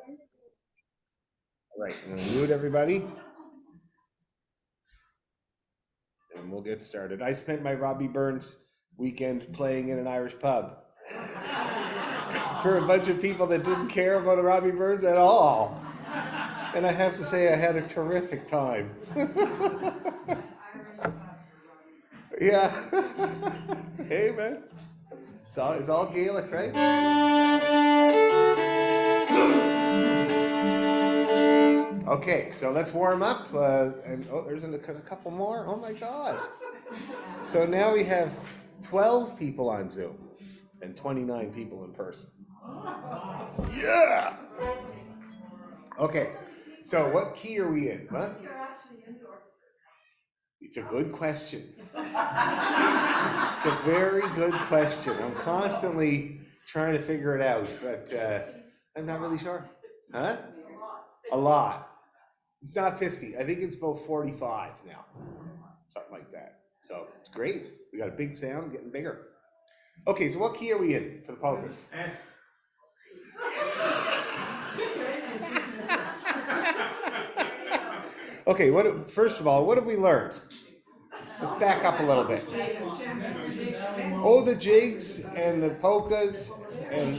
All right, I'm gonna mute everybody. And we'll get started. I spent my Robbie Burns weekend playing in an Irish pub for a bunch of people that didn't care about Robbie Burns at all. And I have to say, I had a terrific time. Yeah. Hey, man. It's all Gaelic, right? Okay, so let's warm up. And there's a couple more. Oh my gosh. So now we have 12 people on Zoom and 29 people in person. Yeah. Okay. So what key are we in? What? You're actually in the orchestra. It's a good question. It's a very good question. I'm constantly trying to figure it out, but I'm not really sure. Huh? A lot. It's not 50. I think it's about 45 now. Something like that. So it's great. We got a big sound getting bigger. Okay, so what key are we in for the polkas? F. Okay, first of all, what have we learned? Let's back up a little bit. Oh, the jigs and the polkas and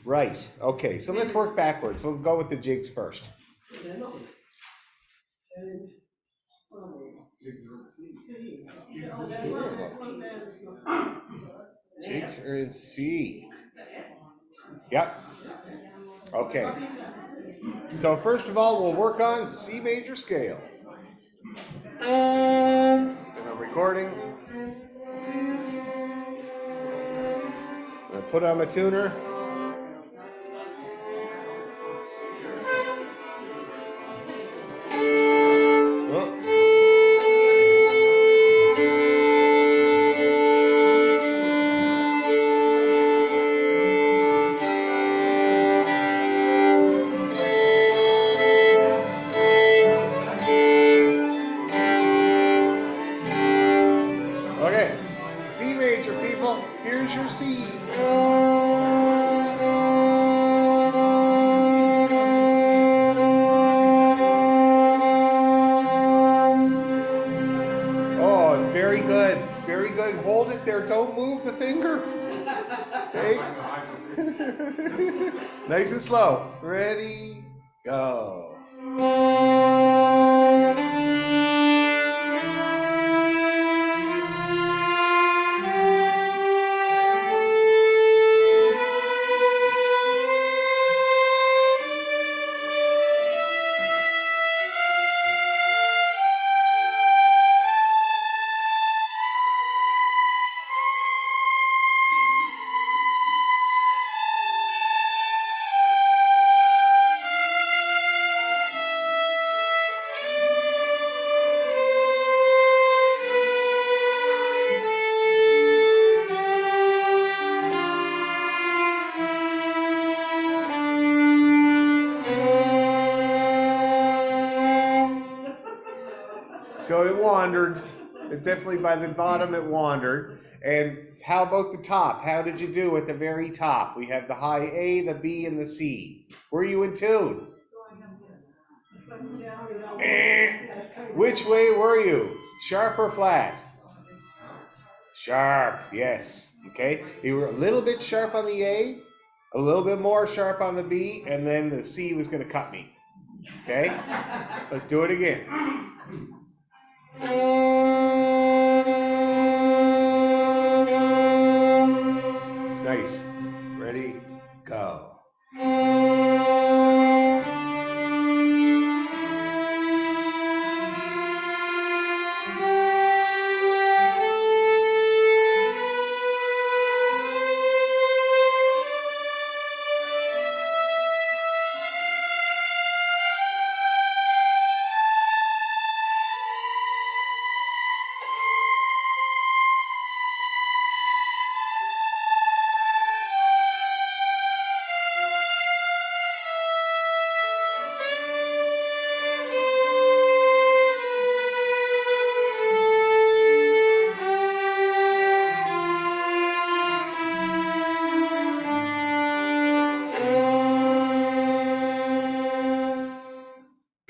right. Okay, so let's work backwards. We'll go with the jigs first. Jigs are in C. Yep. Okay. So first of all, we'll work on C major scale. And I'm recording. I'm gonna put on my tuner. Okay, C major, people. Here's your C. Oh, it's very good. Very good. Hold it there. Don't move the finger. Okay. Nice and slow. Ready, go. So it wandered. It definitely by the bottom it wandered. And how about the top? How did you do at the very top? We have the high A, the B, and the C. Were you in tune? Which way were you? Sharp or flat? Sharp, yes. Okay. You were a little bit sharp on the A, a little bit more sharp on the B, and then the C was going to cut me. Okay? Let's do it again. It's nice. Ready? Go.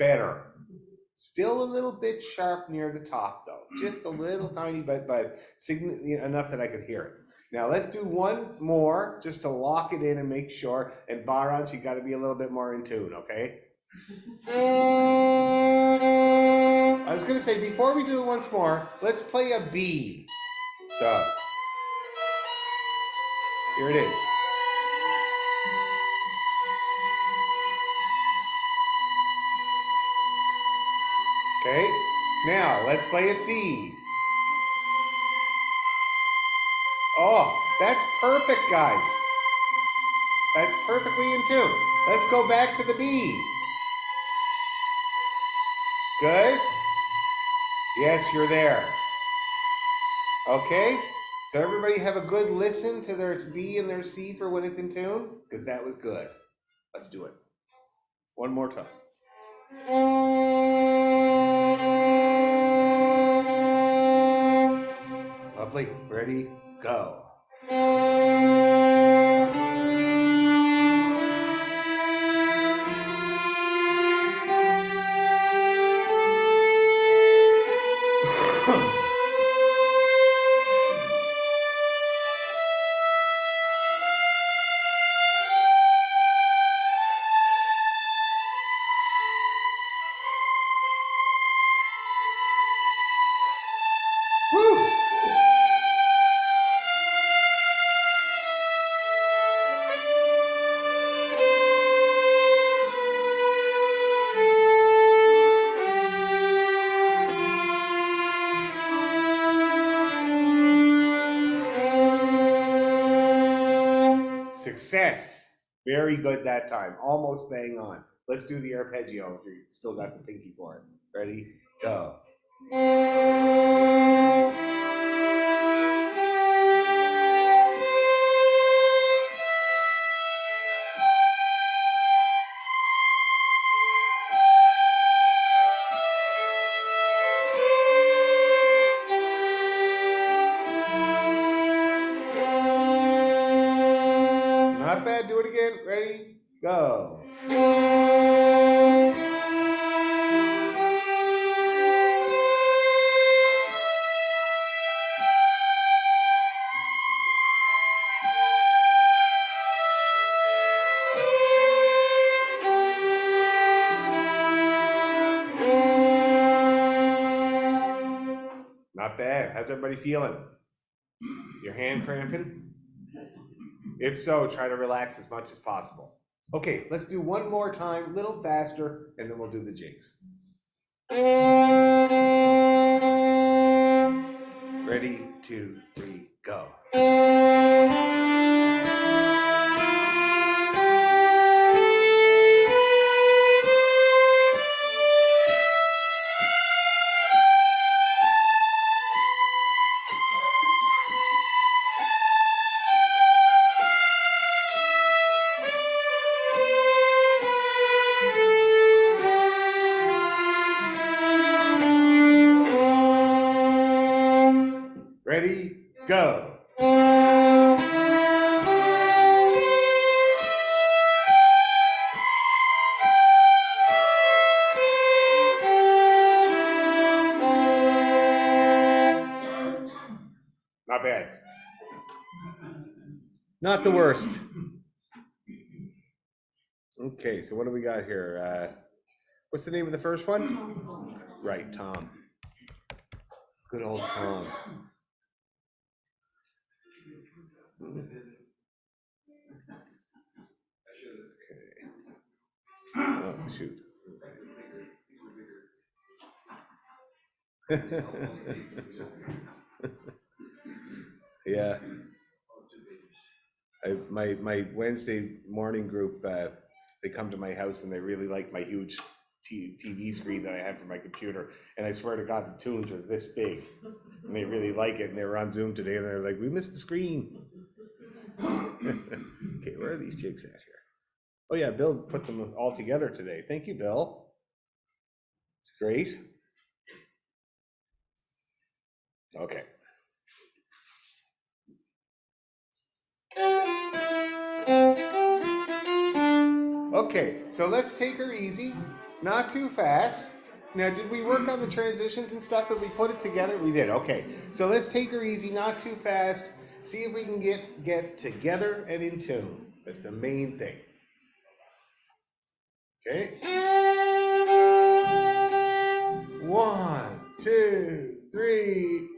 Better. Still a little bit sharp near the top though. Just a little tiny bit, but enough that I could hear it. Now let's do one more just to lock it in and make sure. And Barons, you got to be a little bit more in tune, okay? I was going to say, before we do it once more, let's play a B. So, here it is. Okay, now let's play a C. Oh, that's perfect, guys. That's perfectly in tune. Let's go back to the B. Good? Yes, you're there. Okay, so everybody have a good listen to their B and their C for when it's in tune, because that was good. Let's do it. One more time. Lovely. Ready? Go. Woo! Success. Very good that time. Almost bang on. Let's do the arpeggio if you still got the pinky for it. Ready? Go. Not bad. Do it again. Ready? Go. Not bad. How's everybody feeling? Your hand cramping? If so, try to relax as much as possible. Okay, let's do one more time, a little faster, and then we'll do the jigs. Ready, 2, 3, go. Ready, go. Not bad. Not the worst. Okay, so what do we got here? What's the name of the first one? Right, Tom. Good old Tom. Okay. Oh, shoot. Yeah. My Wednesday morning group, they come to my house and they really like my huge TV screen that I have for my computer. And I swear to God, the tunes are this big. And they really like it. And they were on Zoom today and they're like, we missed the screen. Okay, where are these jigs at here? Oh yeah, Bill put them all together today. Thank you, Bill. It's great. Okay. Okay, so let's take her easy. Not too fast. Now, did we work on the transitions and stuff? Did we put it together? We did. Okay. So let's take her easy, not too fast. See if we can get together and in tune. That's the main thing. Okay. 1, 2, 3.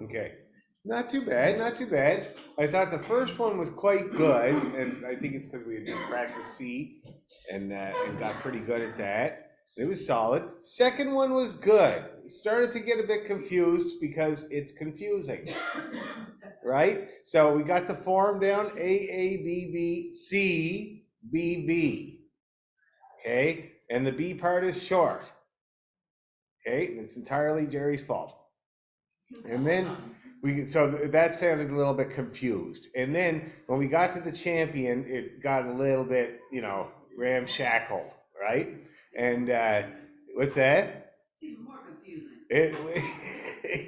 Okay. Not too bad, not too bad. I thought the first one was quite good, and I think it's because we had just practiced C and got pretty good at that. It was solid. Second one was good. Started to get a bit confused because it's confusing, right? So we got the form down: A B B C B B. Okay, and the B part is short. Okay, and it's entirely Jerry's fault. And then so that sounded a little bit confused. And then when we got to the champion, it got a little bit, ramshackle, right? And what's that? It's even more confusing.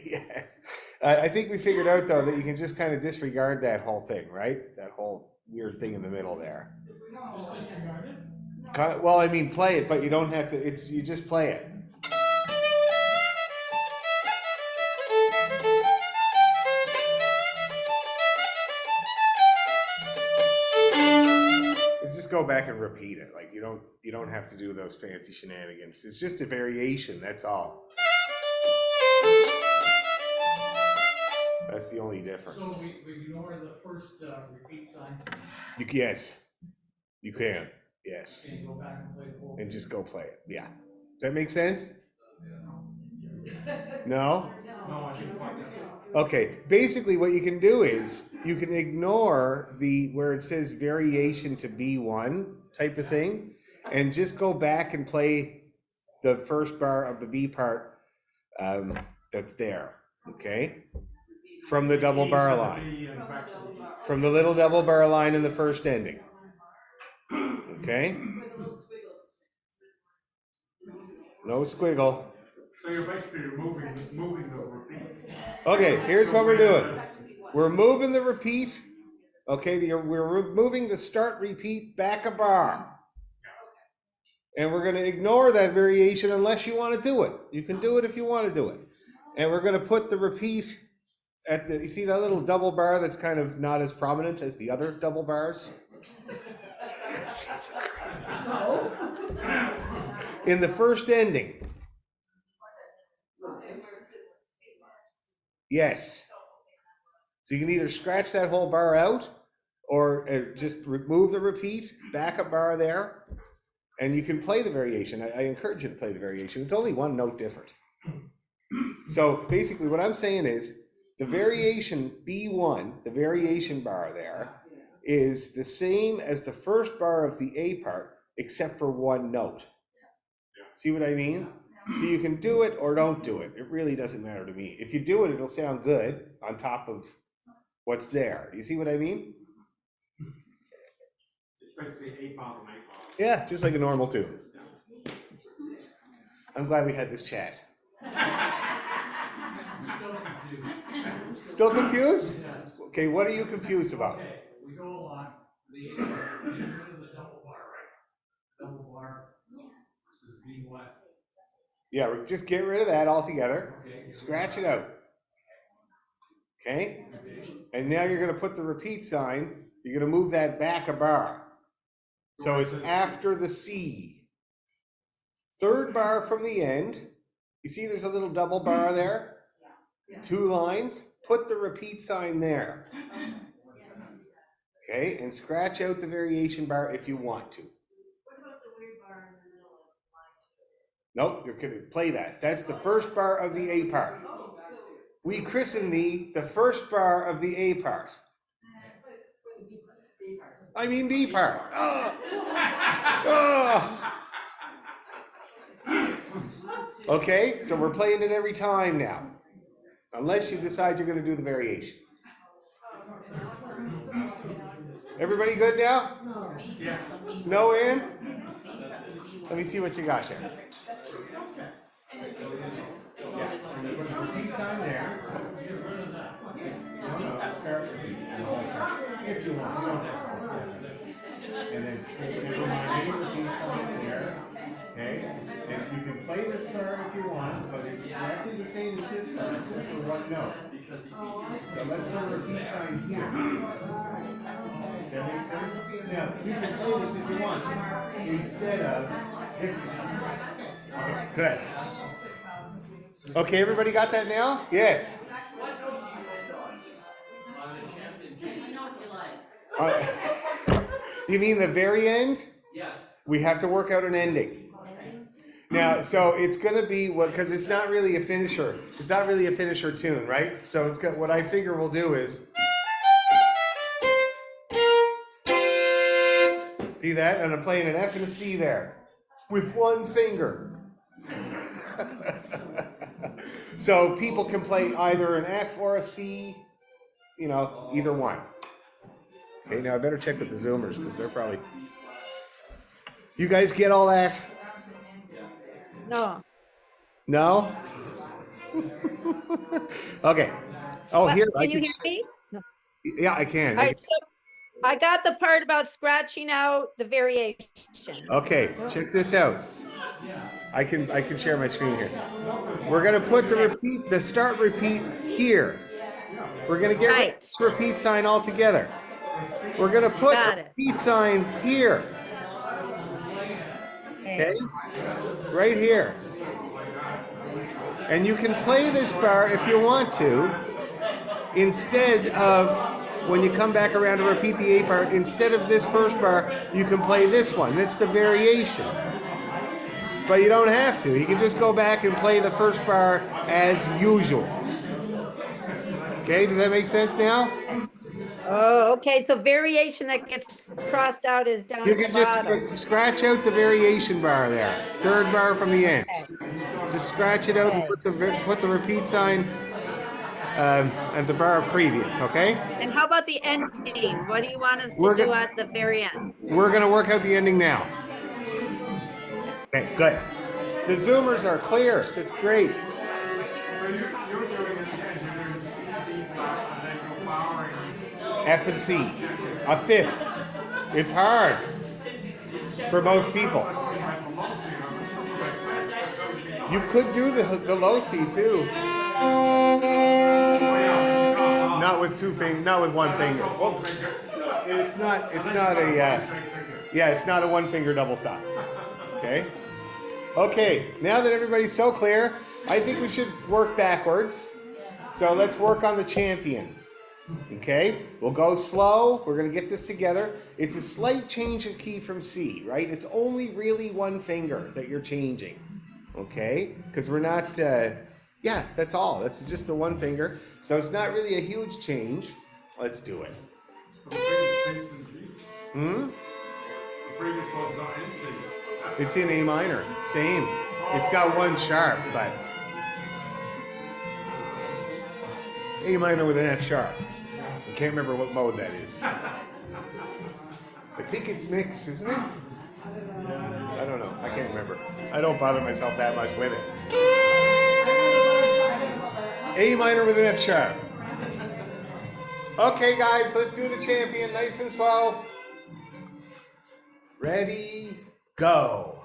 Yes. I think we figured out though that you can just kind of disregard that whole thing, right? That whole weird thing in the middle there. Just disregard it? Well, I mean, play it, but you don't have to. You just play it. Just go back and repeat it. Like you don't have to do those fancy shenanigans. It's just a variation. That's all. That's the only difference. So we ignore the first repeat sign Yes, you can. Yes, and go back and play the whole. and just go play it. Yeah. Does that make sense? No? No, I didn't quite get that. Okay, basically what you can do is you can ignore where it says variation to B1 type of thing and just go back and play the first bar of the B part that's there, okay? From the double bar line. From the little double bar line in the first ending. Okay? No squiggle. So you're basically moving the repeat. Okay, here's what we're doing. We're moving the repeat. Okay, we're moving the start repeat back a bar. And we're going to ignore that variation unless you want to do it. You can do it if you want to do it. And we're going to put the repeat at you see that little double bar that's kind of not as prominent as the other double bars? Jesus Christ. In the first ending. Yes. So you can either scratch that whole bar out or just remove the repeat, back a bar there, and you can play the variation. I encourage you to play the variation. It's only one note different. So basically what I'm saying is the variation B1, the variation bar there, is the same as the first bar of the A part, except for one note. See what I mean? So you can do it or don't do it. It really doesn't matter to me. If you do it, it'll sound good on top of what's there. You see what I mean? It's basically 8 bars and 8 bars. Yeah, just like a normal tune. I'm glad we had this chat. Still confused. Still confused? Yes. Okay, what are you confused about? Okay, we go along. The get rid of the double bar, right? Double bar versus B1. Yeah, just get rid of that altogether. Okay. Scratch it out. Okay? And now you're going to put the repeat sign. You're going to move that back a bar. So it's after the C. Third bar from the end. You see there's a little double bar there? 2 lines. Put the repeat sign there. Okay, and scratch out the variation bar if you want to. What about the weird bar in the middle of line 2? Nope, you're going to play that. That's the first bar of the A part. Oh, so We christen the first bar of the A part. I mean B part. Oh. Oh. Okay, so we're playing it every time now. Unless you decide you're going to do the variation. Everybody good now? Yes. No, Ann? Let me see what you got there. Yeah, so you put the repeat sign there. Start repeat. If you want, you don't have to. And then just never mind any repeat signs there. Okay? And you can play this bar if you want, but it's exactly the same as this bar, except for one note. So let's put a repeat sign here. Does that make sense? Now, you can play this if you want, instead of this one. Okay, good. Okay, everybody got that now? Yes. Uh, you mean the very end? Yes. We have to work out an ending. Now, so it's gonna be what, because it's not really a finisher. It's not really a finisher tune, right? So it's got, what I figure we'll do is, see that? And I'm playing an F and a C there with one finger. So people can play either an F or a C, you know, either one. Okay, now I better check with the Zoomers because they're probably. You guys get all that? No. No? Okay. Oh, What? here. Can you hear me? No. Yeah, I can. All right, so I got the part about scratching out the variation. Okay, check this out. I can share my screen here. We're gonna put the start repeat here. We're gonna get rid of this repeat sign altogether. We're gonna put the repeat sign here. Okay? Right here. And you can play this bar if you want to, instead of, when you come back around to repeat the A part, instead of this first bar, you can play this one. That's the variation. But you don't have to. You can just go back and play the first bar as usual. Okay, does that make sense now? Oh, okay, so variation that gets crossed out is down You at the can just bottom. scratch out the variation bar there. Third bar from the end. Just scratch it out and put the repeat sign at the bar previous, okay? And how about the ending? What do you want us to do at the very end? We're gonna work out the ending now. Okay, good. The Zoomers are clear. That's great. So you're doing it again, you're doing C, D flat, and then you're powering. F and C. A fifth. It's hard for most people. You could do the low C too. Not with two fingers, not with one finger. Oh, it's not it's not a one finger double stop. Okay. Okay, now that everybody's so clear, I think we should work backwards. So let's work on the champion. Okay, we'll go slow. We're gonna get this together. It's a slight change of key from C, right? It's only really one finger that you're changing. Okay, because we're not, yeah, that's all. That's just the one finger. So it's not really a huge change. Let's do it. The previous one's not in C. It's in A minor, same. It's got one sharp, but A minor with an F sharp. I can't remember what mode that is. I think it's mixed, isn't it? I don't know. I can't remember. I don't bother myself that much with it. A minor with an F sharp. Okay, guys, let's do the champion nice and slow. Ready, go.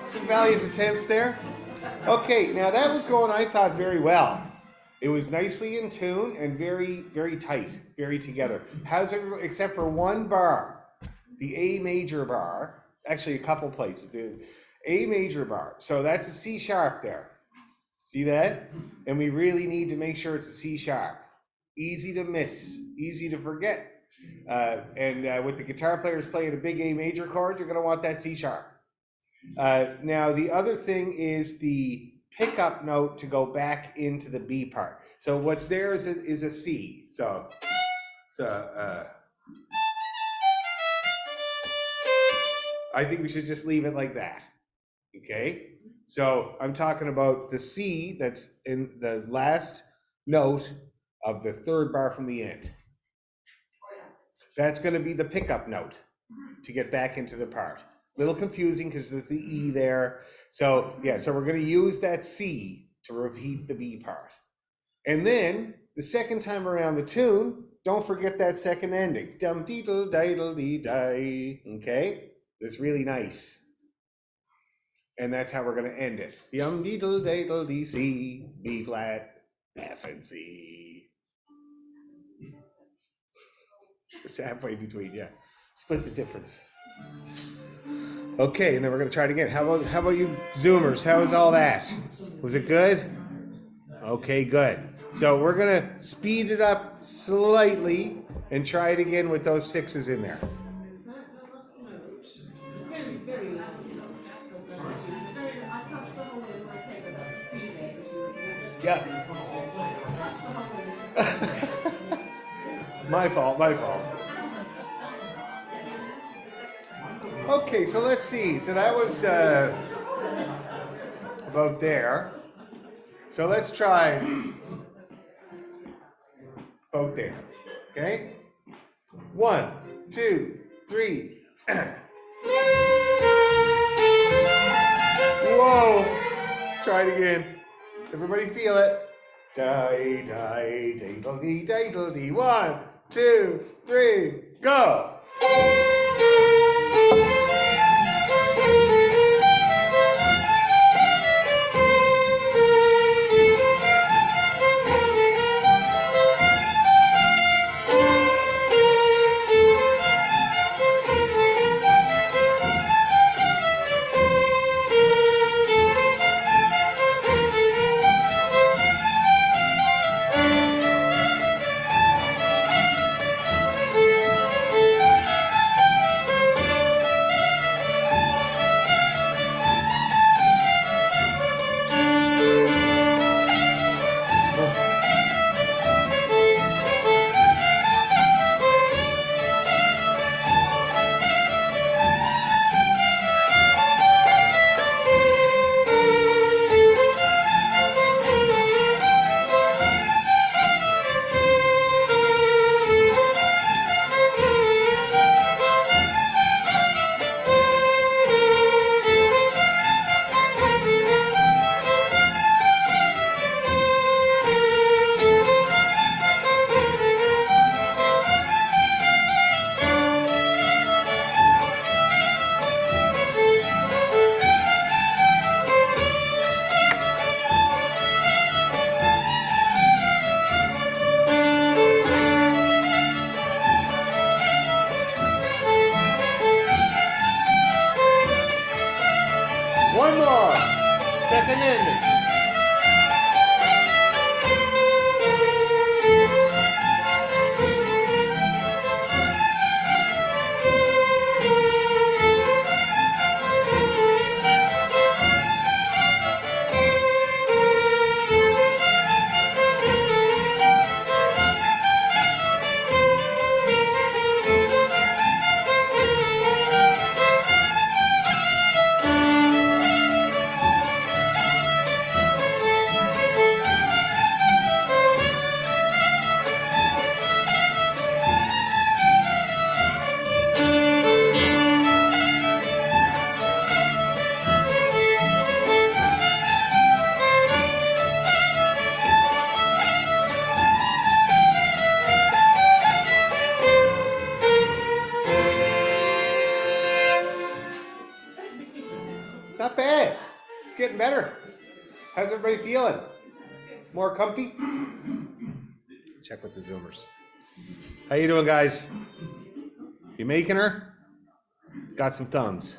Some valiant attempts there. Okay, now that was going, I thought, very well. It was nicely in tune and very, very tight, very together. How's everybody, except for one bar, the A major bar, actually a couple places, the A major bar. So that's a C sharp there. See that? And we really need to make sure it's a C sharp. Easy to miss, easy to forget. And with the guitar players playing a big A major chord, you're going to want that C sharp. Now, the other thing is the pickup note to go back into the B part. So what's there is a C. So I think we should just leave it like that. Okay? So I'm talking about the C that's in the last note of the third bar from the end. That's going to be the pickup note to get back into the part. Little confusing because there's the E there. So yeah, so we're going to use that C to repeat the B part. And then the second time around the tune, don't forget that second ending. Dum deedle diddle dee die. Okay? That's really nice. And that's how we're going to end it. Dum deedle diddle dee C, B flat, F and C. It's halfway between, yeah. Split the difference. Okay, and then we're going to try it again. How about you Zoomers? How was all that? Was it good? Okay, good. So we're going to speed it up slightly and try it again with those fixes in there. Very, very last note. I touched the hole in my paper. That's a C there. If you remember. Yeah. I touched the hole in my paper. My fault. Okay, so let's see. So that was about there. So let's try about there. Okay? 1, 2, 3. Whoa! Let's try it again. Everybody feel it. Die, die, diddle dee, diddle dee. 1, 2, 3, go! One more. Second ending. Not bad. It's getting better. How's everybody feeling? More comfy? Check with the Zoomers. How you doing, guys? You making her? Got some thumbs.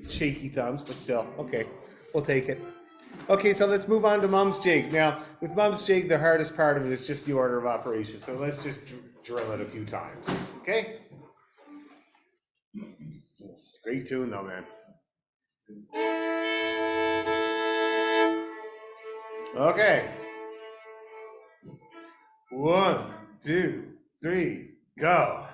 Shaky thumbs, but still. Okay, we'll take it. Okay, so let's move on to Mum's Jig. Now, with Mum's Jig, the hardest part of it is just the order of operation. So let's just drill it a few times. Okay? Great tune, though, man. Okay. 1, 2, 3, go.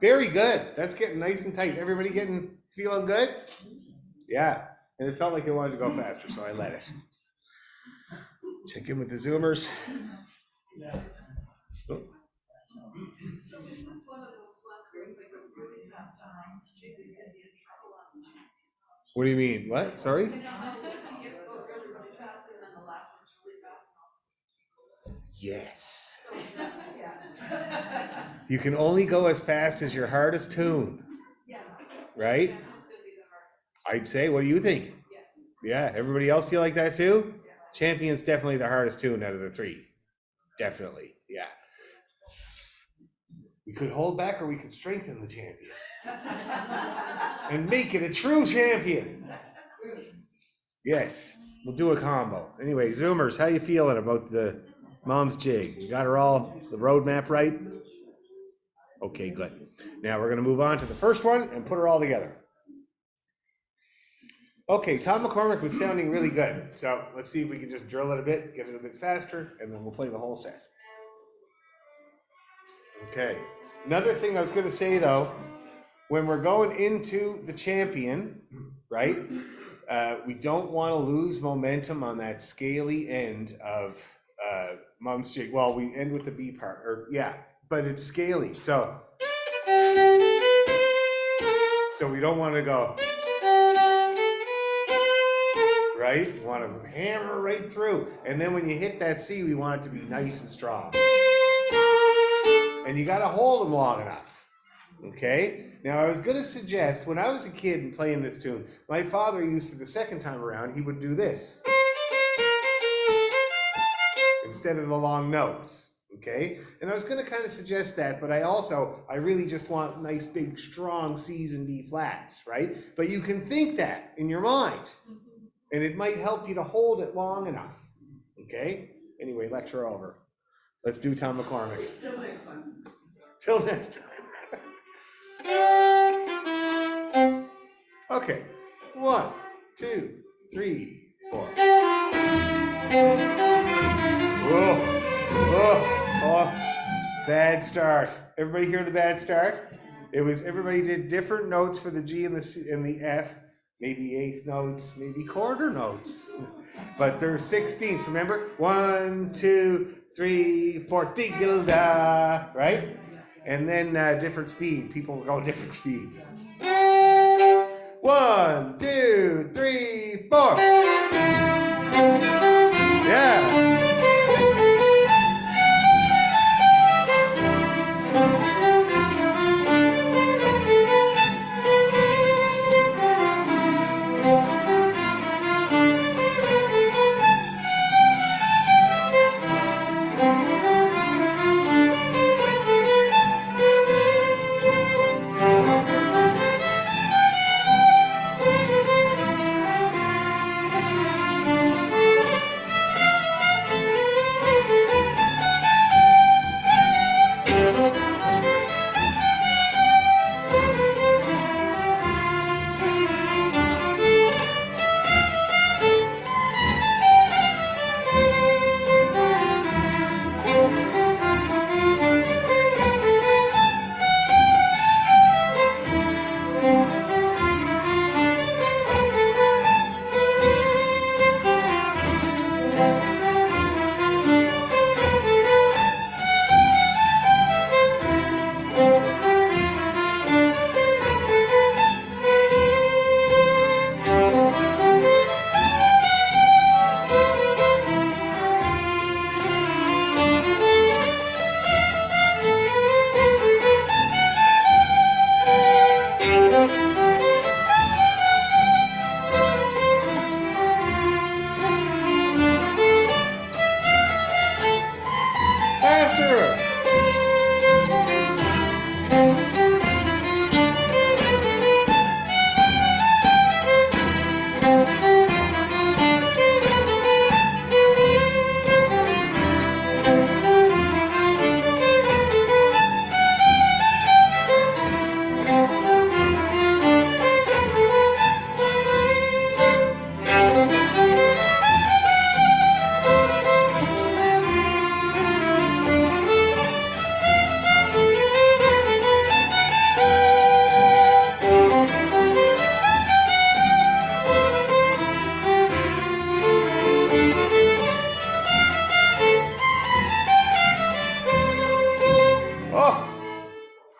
Very good. That's getting nice and tight. Everybody feeling good? Yeah. And it felt like it wanted to go faster, so I let it. Check in with the Zoomers. Oh. So is this one of those ones where you go really fast on jig and get in trouble on jig? What do you mean? What? Sorry? You get go really, really fast and then the last one's really fast and all of a sudden. Yes. Yes. You can only go as fast as your hardest tune. Yeah. Right? It's gonna be the hardest. I'd say, what do you think? Yes. Yeah, everybody else feel like that too? Champion's definitely the hardest tune out of the three. Definitely, yeah. We could hold back or we could strengthen the champion and make it a true champion. Yes, we'll do a combo. Anyway, Zoomers, how you feeling about the mom's jig? You got her all, the roadmap right? Okay, good. Now we're gonna move on to the first one and put her all together. Okay, Tom McCormick was sounding really good. So let's see if we can just drill it a bit, get it a bit faster, and then we'll play the whole set. Okay. Another thing I was gonna say though, when we're going into the champion, right? We don't want to lose momentum on that scaly end of Mom's Jig. Well, we end with the B part, or yeah, but it's scaly. So we don't want to go, right? We want to hammer right through. And then when you hit that C, we want it to be nice and strong. And you got to hold them long enough. Okay, now I was going to suggest, when I was a kid and playing this tune, my father used to, the second time around, he would do this instead of the long notes. Okay, and I was going to kind of suggest that, but I really just want nice, big, strong C's and B flats, right? But you can think that in your mind, and it might help you to hold it long enough. Okay, anyway, lecture over. Let's do Tom McCormick. Till next time. Till next time. Okay, 1, 2, 3, 4. Whoa, whoa, oh, bad start. Everybody hear the bad start? It was, everybody did different notes for the G and the C and the F, maybe eighth notes, maybe quarter notes, but they're 16ths, remember? 1, 2, 3, 4, diggle-da, right? And then different speed. People will go different speeds. 1, 2, 3, 4. Yeah.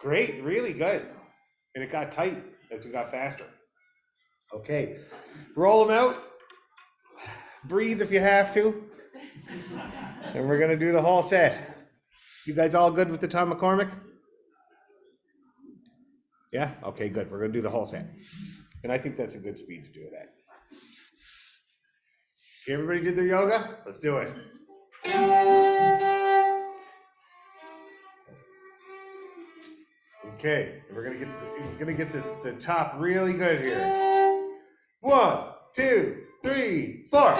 Great, really good. And it got tight as we got faster. Okay, roll them out. Breathe if you have to. And we're gonna do the whole set. You guys all good with the Tom McCormick? Yeah, okay, good. We're gonna do the whole set. And I think that's a good speed to do it at. Okay, everybody did their yoga? Let's do it. Okay, we're gonna get the top really good here. 1, 2, 3, 4.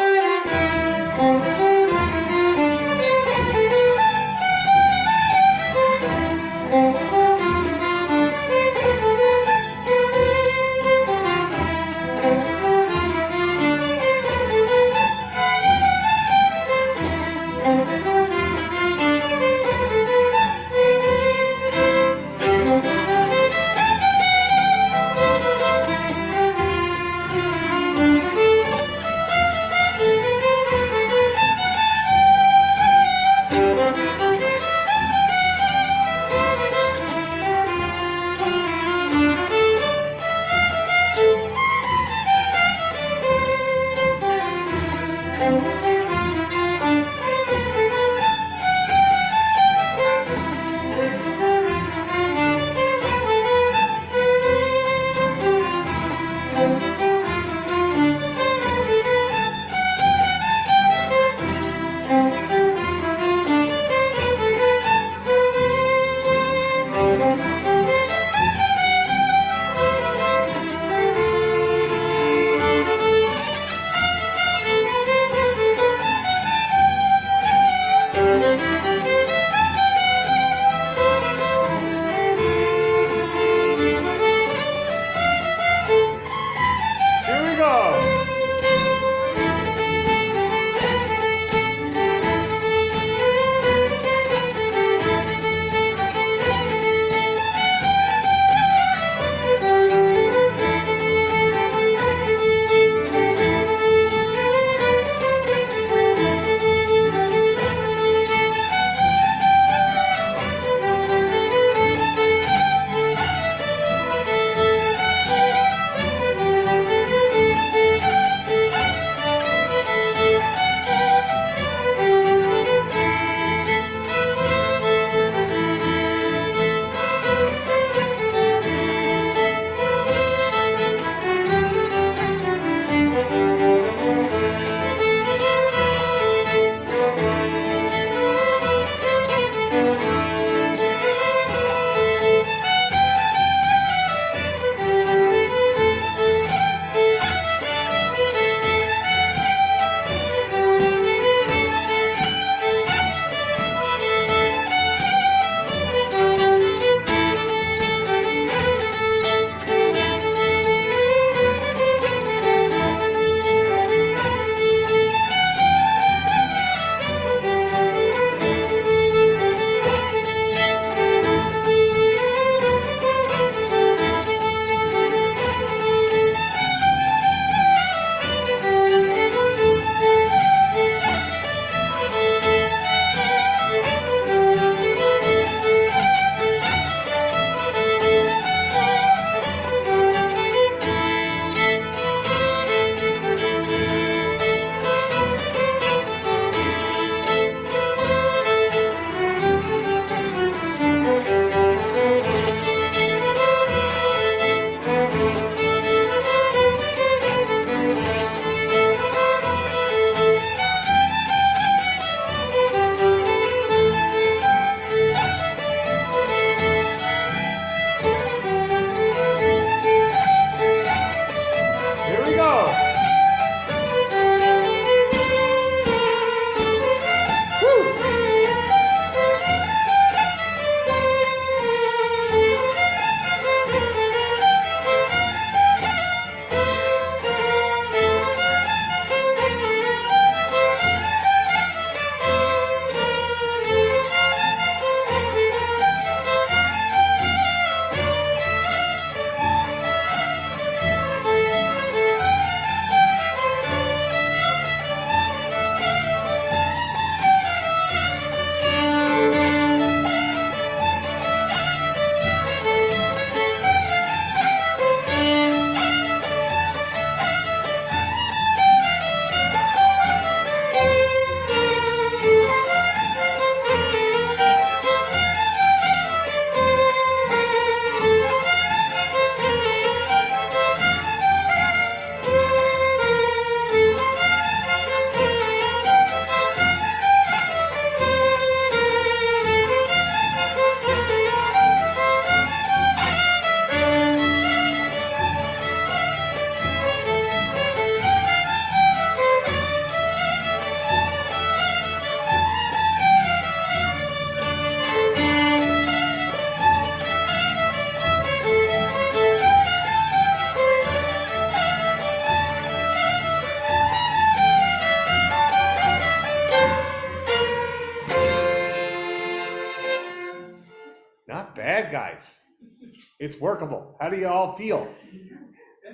It's workable. How do you all feel?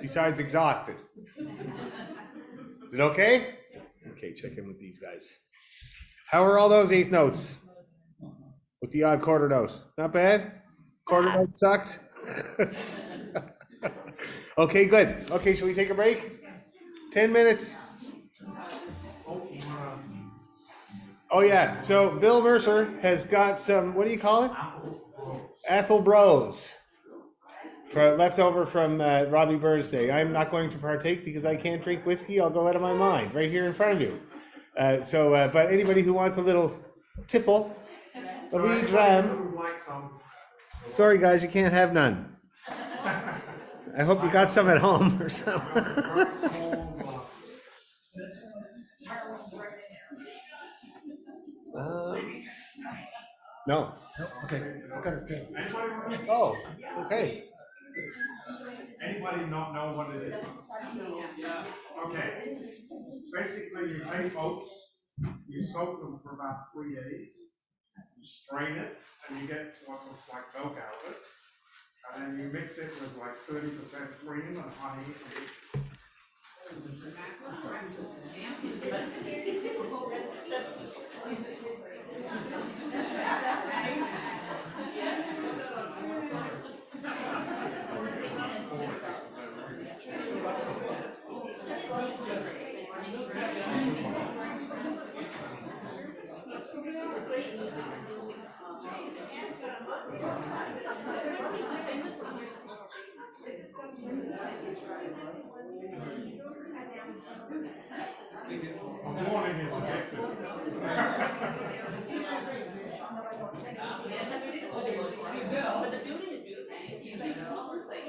Besides exhausted. Is it okay? Okay, check in with these guys. How are all those eighth notes? With the odd quarter note? Not bad? Quarter note sucked? Okay, good. Okay, shall we take a break? 10 minutes. Oh yeah, so Bill Mercer has got some, what do you call it? Ethel Bros. Left over from Robbie Burns' day. I'm not going to partake because I can't drink whiskey. I'll go out of my mind right here in front of you. But anybody who wants a little tipple, a wee dram. Sorry guys, you can't have none. I hope you got some at home or something. No. Okay, I've got it filled. Oh, okay. Anybody not know what it is? Okay. Basically, you take oats, you soak them for about 3 days, you strain it, and you get what looks like milk out of it. And then you mix it with like 30% cream and honey. I'm warning it's addictive. But the beauty is beautiful. It's like almost like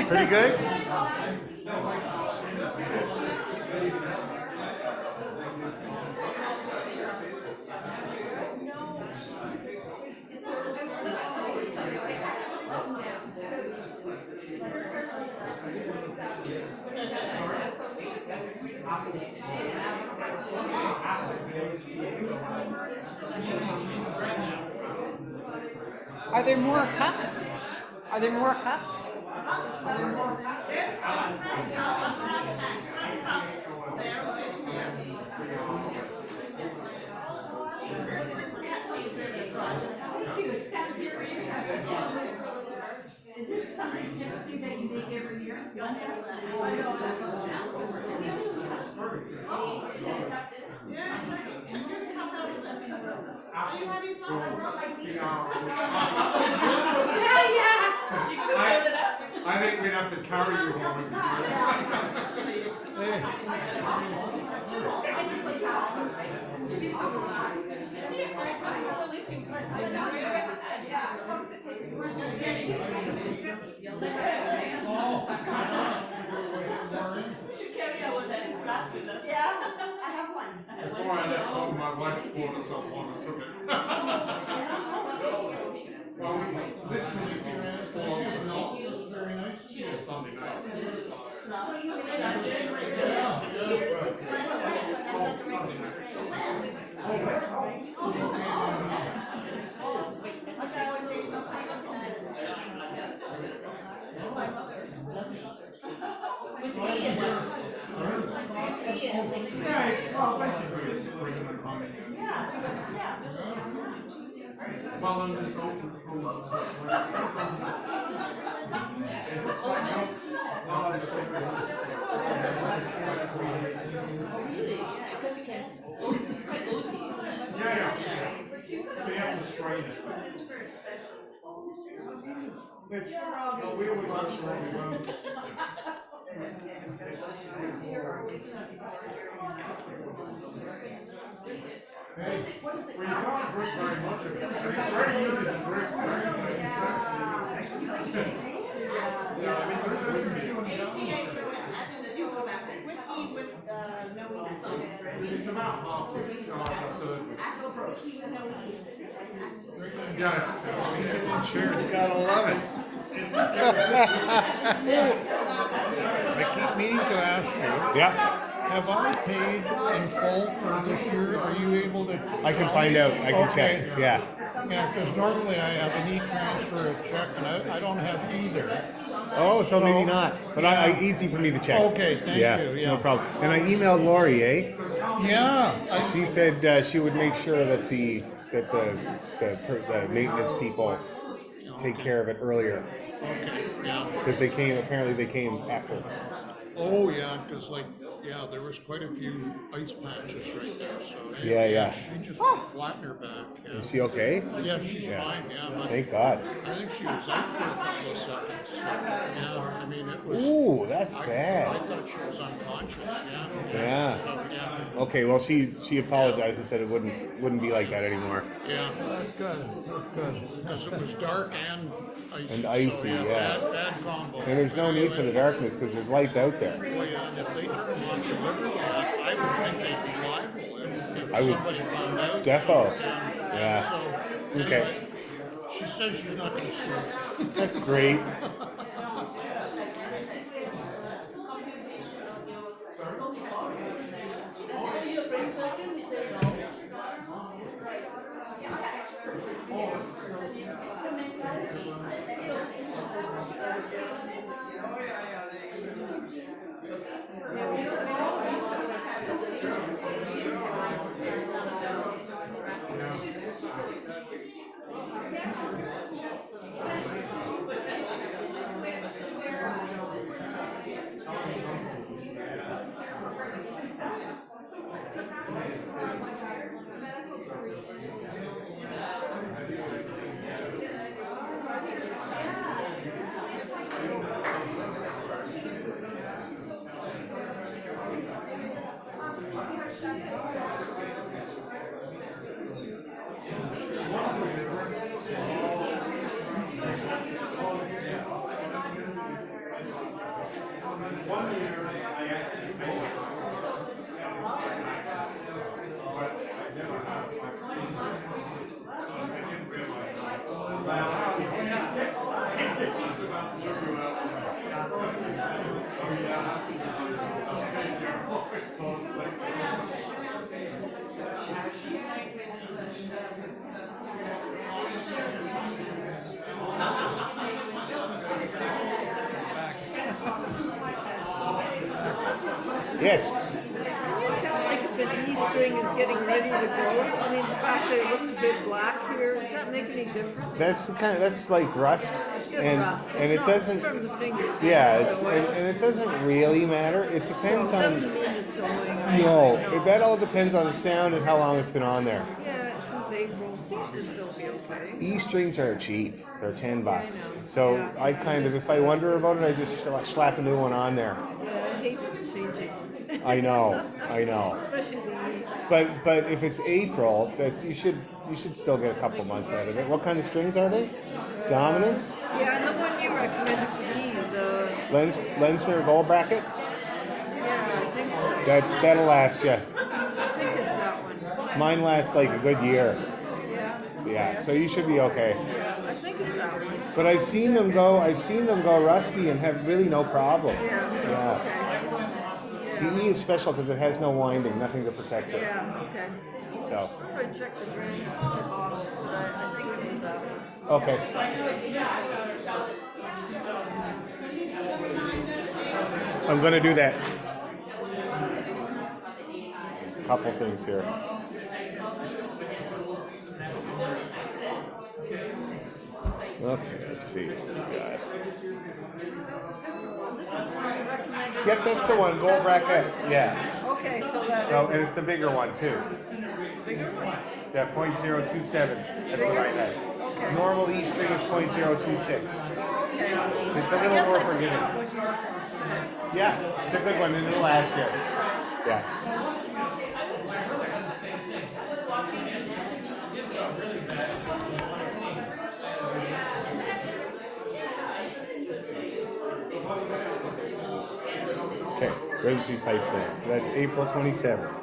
Pretty good? Are there more cups? Are there more cups? Is this something typically that you make every year? Are you having something wrong like me? I think we'd have to carry you home. We should carry out with that glass with us. Yeah, I have one. Before I left home, my wife bought us up one and took it. Well, this was very nice. Yeah, Sunday night. Yeah, it's basically it's bringing them home. Well, then this open pool. Yeah. So you have to strain it. Well, we always go for only one. Hey, well, you can't drink very much of it. It's very easy to drink. Yeah, I mean, there's Whiskey with no it's about half, it's not a third. whiskey with no weed. Yeah. Insurance gotta love it. I keep meaning to ask you, Yeah, have I paid in full for this year? Are you able to? I can find out. I can check. Okay. Yeah. Yeah, because normally I have an e-transfer, a check, and I don't have either. Oh, so maybe not. But easy for me to check. Okay, thank you, yeah. No problem. And I emailed Lori, Yeah, She said she would make sure that the maintenance people take care of it earlier okay, yeah. because they came. Apparently, they came after. Oh, yeah, because there was quite a few ice patches right there, so. Yeah. She just flattened her back. Yeah. Is she okay? Yeah, she's fine, yeah. But Thank God. I think she was out for a couple of seconds. Yeah, I mean, it was. Ooh, that's I bad. thought she was unconscious, yeah. Yeah. So, yeah. Okay. Well, she apologized and said it wouldn't be like that anymore. Yeah. That's good, that's good. Because it was dark and icy. And icy, so, yeah. Bad combo. And there's no need for the darkness because there's lights out there. Well, yeah, and if they turn them on deliberately, I would think they'd be liable if I would- somebody found out. Defo. Yeah. So, Okay. anyway, she says she's not going to sue. That's great. Yes. Can you tell, like, if an E string is getting ready to go? I mean, the fact that it looks a bit black here, does that make any difference? That's like rust, It's just and rust. and It's it not doesn't. from the fingers. Yeah, and it doesn't really matter. It depends It doesn't on. mean it's going. No, that all depends on the sound and how long it's been on there. Yeah, since April, seems to still be okay. E strings are cheap; they're $10. I know. So Yeah. I kind of, if I wonder about it, I just slap a new one on there. Yeah, I hate changing. I know. Especially the E. But if it's April, you should still get a couple months out of it. What kind of strings are they? Dominants? Yeah, and the one you recommended for me, the Lensmer gold bracket? yeah, I think so. That'll last you. I think it's that one. Mine lasts like a good year. Yeah. Yeah, so you should be okay. Yeah, I think use that one. But I've seen them go rusty and have really no problem. Yeah, Yeah. okay. The E is special because it has no winding, nothing to protect it. Yeah, okay. So, I'm gonna check the drain box, but I think it was that one. okay. I'm gonna do that. There's a couple things here. Okay, let's see what we got. This is one you recommended. Yep, that's the one, gold bracket. Yeah. Okay, so that So, and it's the bigger one too. bigger one? Yeah, 0.027. That's what I had. Okay. Normal E string is 0.026. Okay. It's a little more forgiving. Yeah, it's a good one and it'll last you. Yeah. Okay, Grimsby Pipe Band. So that's April 27th.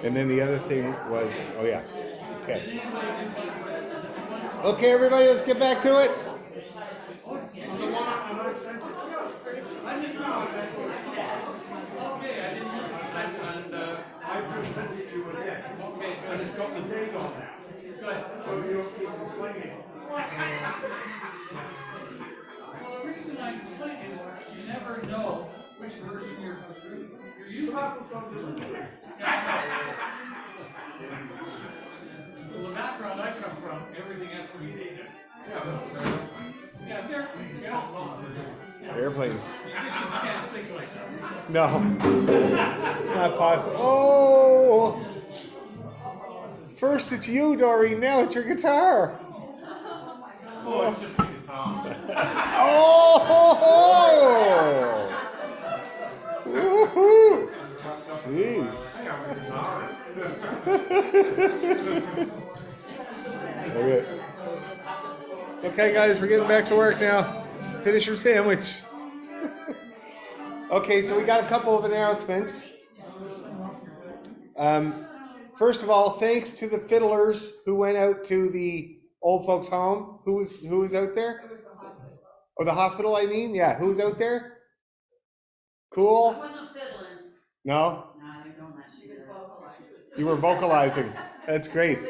And then the other thing was, oh yeah, okay. Okay, everybody, let's get back to it. I presented you again. Okay, And it's got the date on there. good. So you'll keep complaining. Well, the reason I complain is you never know which version you're using. Well, the background I come from, everything has to be dated. Yeah, it's airplanes, yeah. Airplanes. Musicians can't think like that. No, not possible. Oh, first it's you, Doreen. Now it's your guitar. Oh, it's just the guitar. Oh, woohoo! Jeez. I'm a guitarist. Okay. Okay, guys, we're getting back to work now. Finish your sandwich. Okay, so we got a couple of announcements. First of all, thanks to the fiddlers who went out to the old folks' home. Who was out there? It was the hospital. Oh, the hospital, I mean? Yeah, who was out there? Cool? I wasn't fiddling. No? No, I don't know. She was vocalizing. You were vocalizing. That's great. The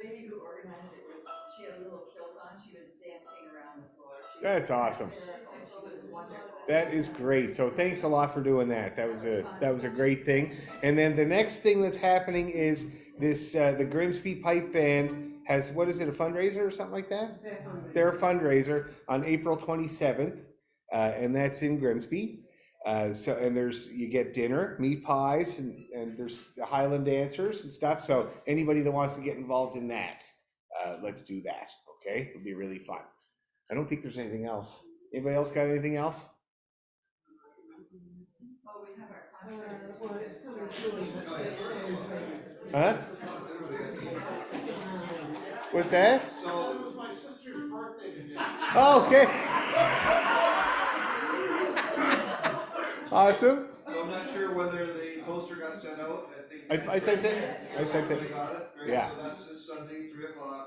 lady who organized it she had a little kilt on, she was dancing around the floor. That's awesome. It was wonderful. That is great. So thanks a lot for doing that. That was a great thing. And then the next thing that's happening is this the Grimsby Pipe Band has, what is it, a fundraiser or something like that? Their fundraiser on April 27th, and that's in Grimsby. So and you get dinner, meat pies, and there's Highland dancers and stuff. So anybody that wants to get involved in that, let's do that. Okay, it'll be really fun. I don't think there's anything else. Anybody else got anything else? Oh, we have our concert. Huh? What's that? So it was my sister's birthday today. Oh, okay. Awesome. So I'm not sure whether the poster got sent out. I sent it. I sent it. We got it. Great. Yeah. So that's this Sunday, 3:00.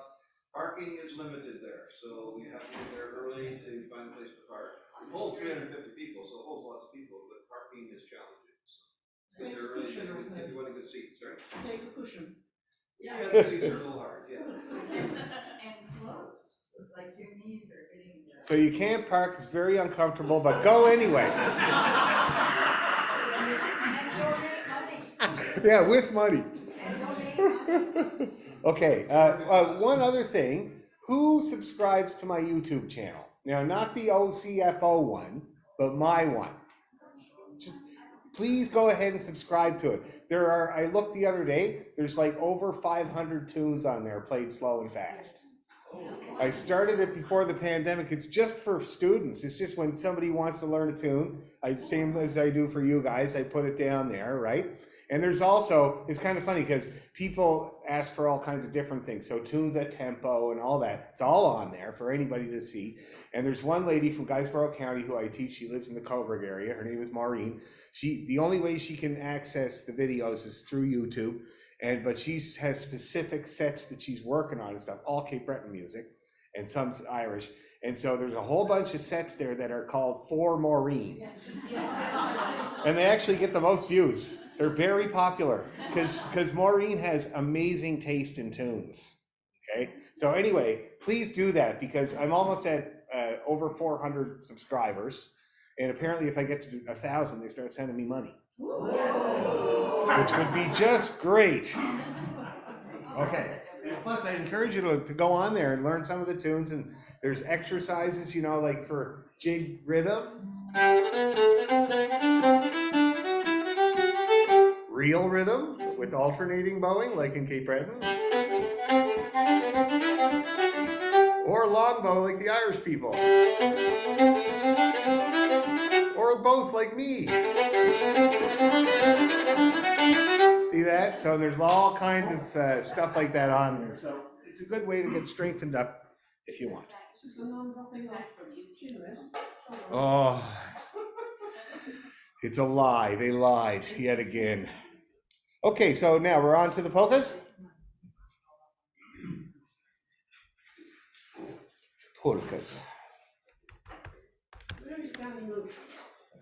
Parking is limited there, so we have to get there early to find a place to park. It holds 350 people, so it holds lots of people, but parking is challenging. So get there early if you want a good seat, sorry. Take a cushion. Yeah, the seats are a little hard, yeah. And close, like your knees are hitting the. So you can't park. It's very uncomfortable, but go anyway. And donate money. Yeah, with money. And donate money. Okay, one other thing, who subscribes to my YouTube channel? Now, not the OCFO one, but my one. Just please go ahead and subscribe to it. I looked the other day, there's like over 500 tunes on there played slow and fast. I started it before the pandemic. It's just for students. It's just when somebody wants to learn a tune, same as I do for you guys, I put it down there, right? And there's also, it's kind of funny because people ask for all kinds of different things. So tunes at tempo and all that, it's all on there for anybody to see. And there's one lady from Guysborough County who I teach. She lives in the Coburg area. Her name is Maureen. The only way she can access the videos is through YouTube. But she has specific sets that she's working on and stuff, all Cape Breton music. and some's Irish. And so there's a whole bunch of sets there that are called For Maureen. And they actually get the most views. They're very popular because Maureen has amazing taste in tunes. Okay, so anyway, please do that because I'm almost at over 400 subscribers. And apparently if I get to 1,000, they start sending me money, which would be just great. Okay. And plus, I encourage you to go on there and learn some of the tunes. And there's exercises, you know, like for jig rhythm, real rhythm with alternating bowing, like in Cape Breton, or long bow, like the Irish people, or both, like me. See that? So there's all kinds of stuff like that on there. So it's a good way to get strengthened up if you want. Oh, it's a lie. They lied yet again. Okay, so now we're on to the polkas. Polkas.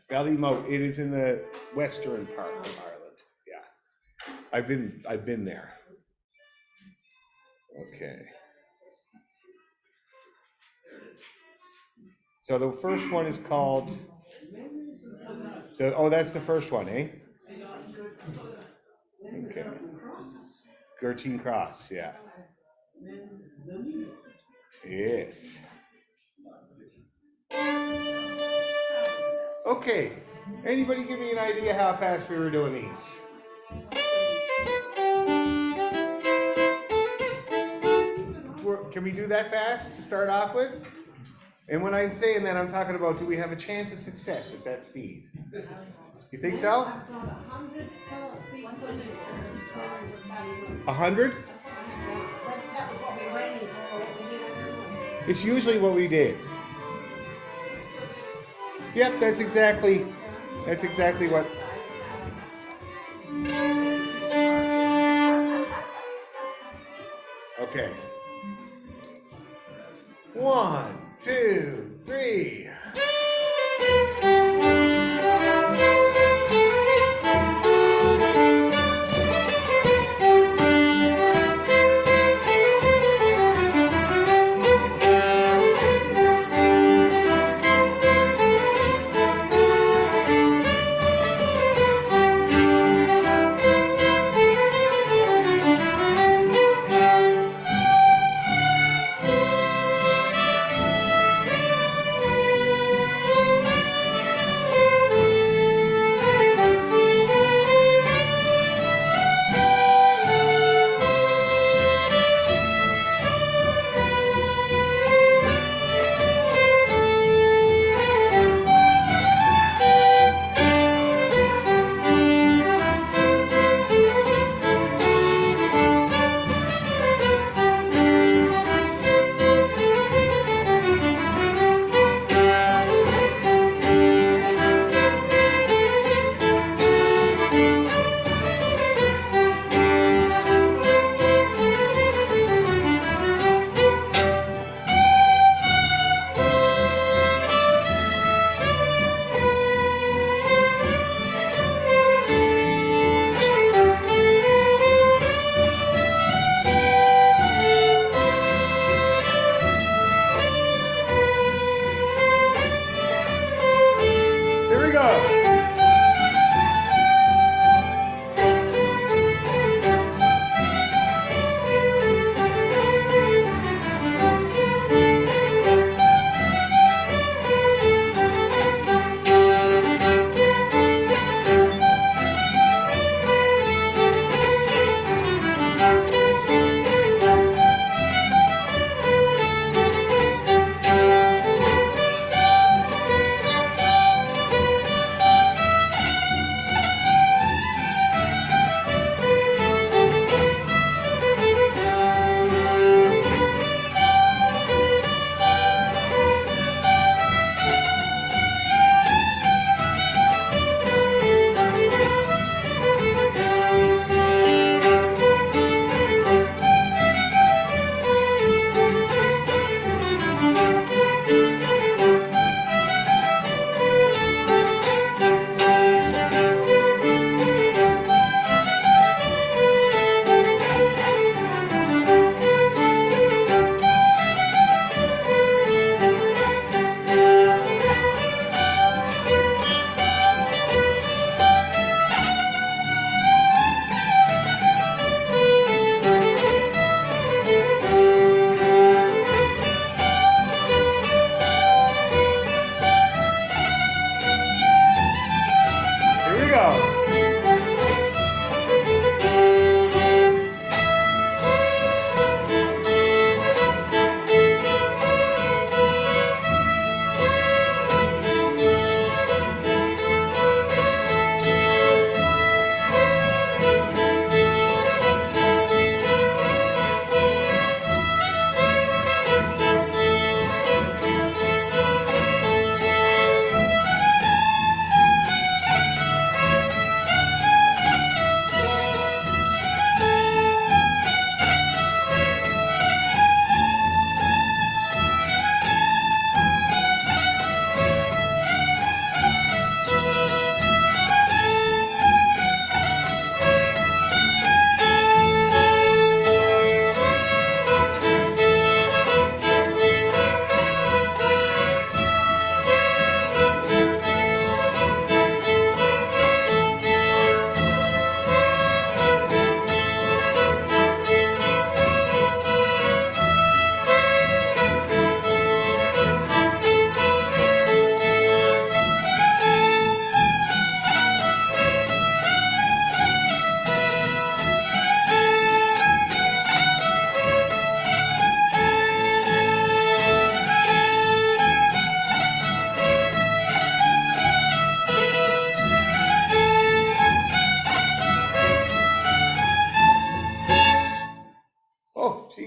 Ballymote. It is in the western part of Ireland. Yeah, I've been there. Okay. So the first one is called that's the first one, eh? Okay. Gertine Cross, yeah. Yes. Okay. Anybody give me an idea how fast we were doing these? Can we do that fast to start off with? And when I'm saying that, I'm talking about, do we have a chance of success at that speed? You think so? 100? It's usually what we did. Yep, that's exactly what. Okay. 1, 2, 3.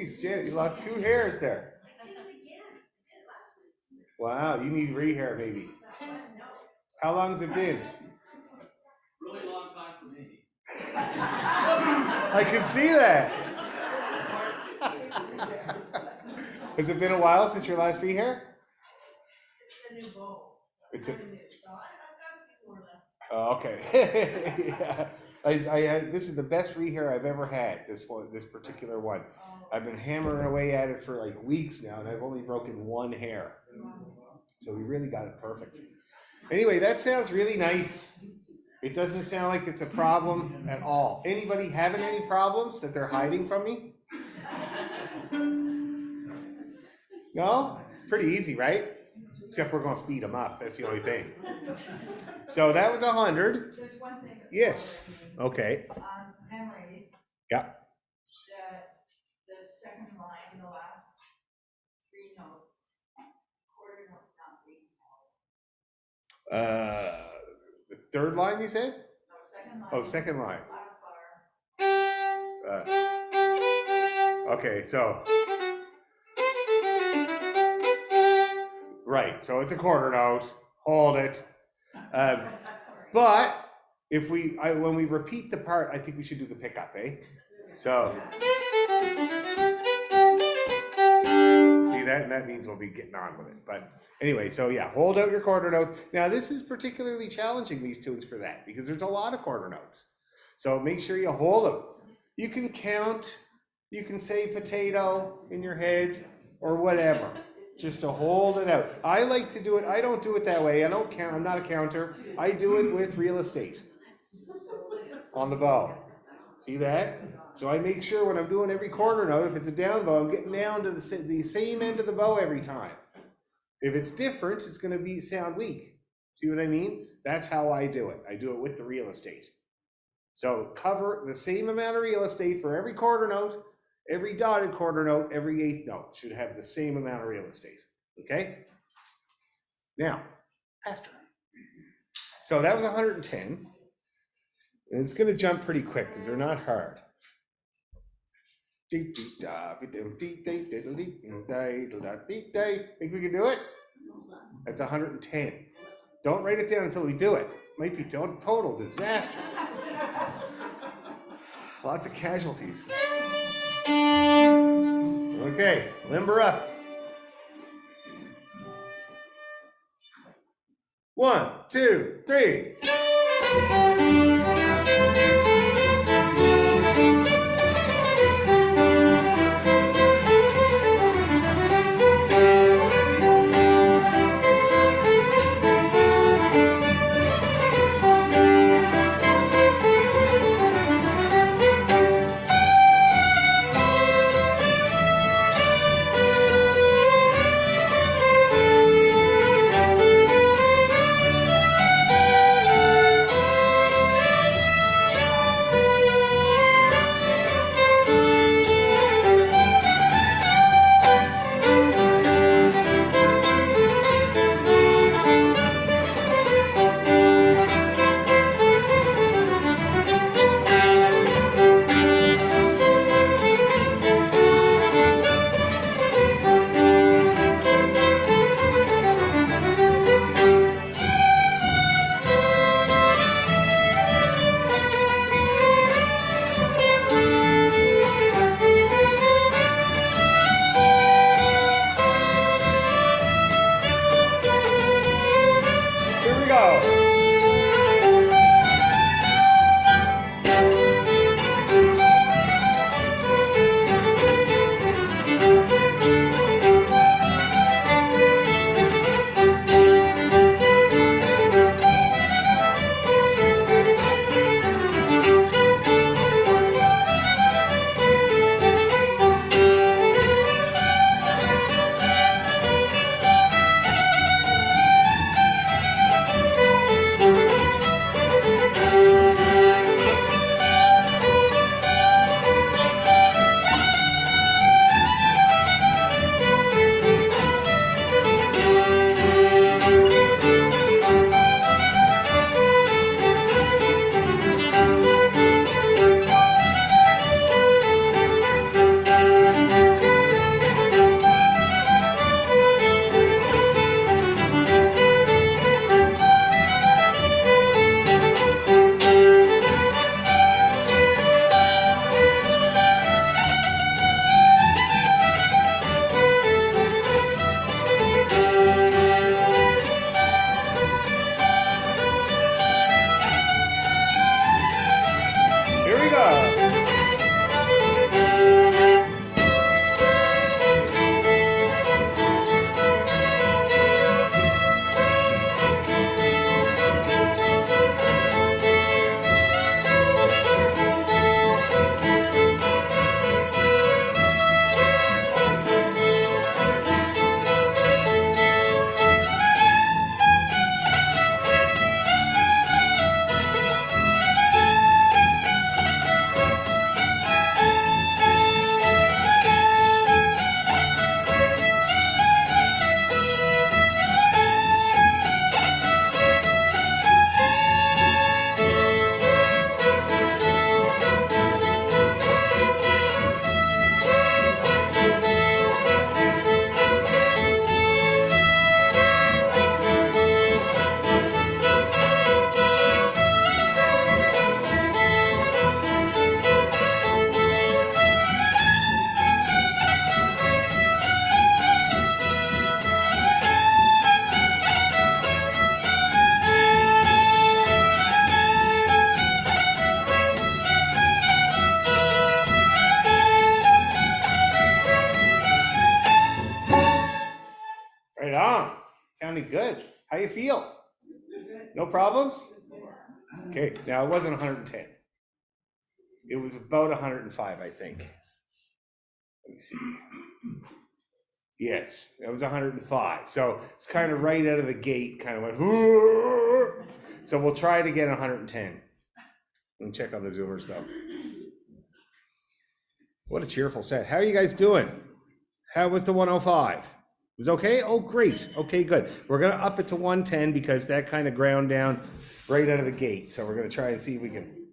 Jeez, Janet, you lost 2 hairs there. Wow, you need rehair maybe. How long has it been? Really long time for me. I can see that. Has it been a while since your last rehair? It's a new bow. It's a, Brand new, so I've got a few more left. oh, okay. Yeah. This is the best rehair I've ever had, this particular one. I've been hammering away at it for like weeks now, and I've only broken 1 hair. So we really got it perfect. Anyway, that sounds really nice. It doesn't sound like it's a problem at all. Anybody having any problems that they're hiding from me? No? Pretty easy, right? Except we're gonna speed them up, that's the only thing. So that was 100. There's one thing. That's Yes. bothering me. Okay. On memories. Yeah. The second line, the last 3 notes, quarter notes not being held. The 3rd line you said? No, second line. Oh, 2nd line. Last bar. Okay, so. Right, so it's a quarter note. Hold it. But if when we repeat the part, I think we should do the pickup, eh? So. See that? And that means we'll be getting on with it. But anyway, so yeah, hold out your quarter notes. Now this is particularly challenging, these tunes, for that, because there's a lot of quarter notes. So make sure you hold them. You can count, you can say potato in your head or whatever, just to hold it out. I like to do it, I don't do it that way. I don't count, I'm not a counter. I do it with real estate on the bow. See that? So I make sure when I'm doing every quarter note, if it's a down bow, I'm getting down to the same end of the bow every time. If it's different, it's going to sound weak. See what I mean? That's how I do it. I do it with the real estate. So cover the same amount of real estate for every quarter note, every dotted quarter note, every 8th note should have the same amount of real estate. Okay? Now, Pastor. So that was 110. And it's going to jump pretty quick because they're not hard. Think we can do it? That's 110. Don't write it down until we do it. Might be total disaster. Lots of casualties. Okay, limber up. 1, 2, 3. finally. Good. How you feel? No problems? Okay, now it wasn't 110. It was about 105, I think. Let me see. Yes, it was 105. So it's kind of right out of the gate, kind of went, "Whoa." So we'll try it again 110. And check on the Zoomers though. What a cheerful set. How are you guys doing? How was the 105? It was okay? Oh, great. Okay, good. We're going to up it to 110 because that kind of ground down right out of the gate. So we're going to try and see if we can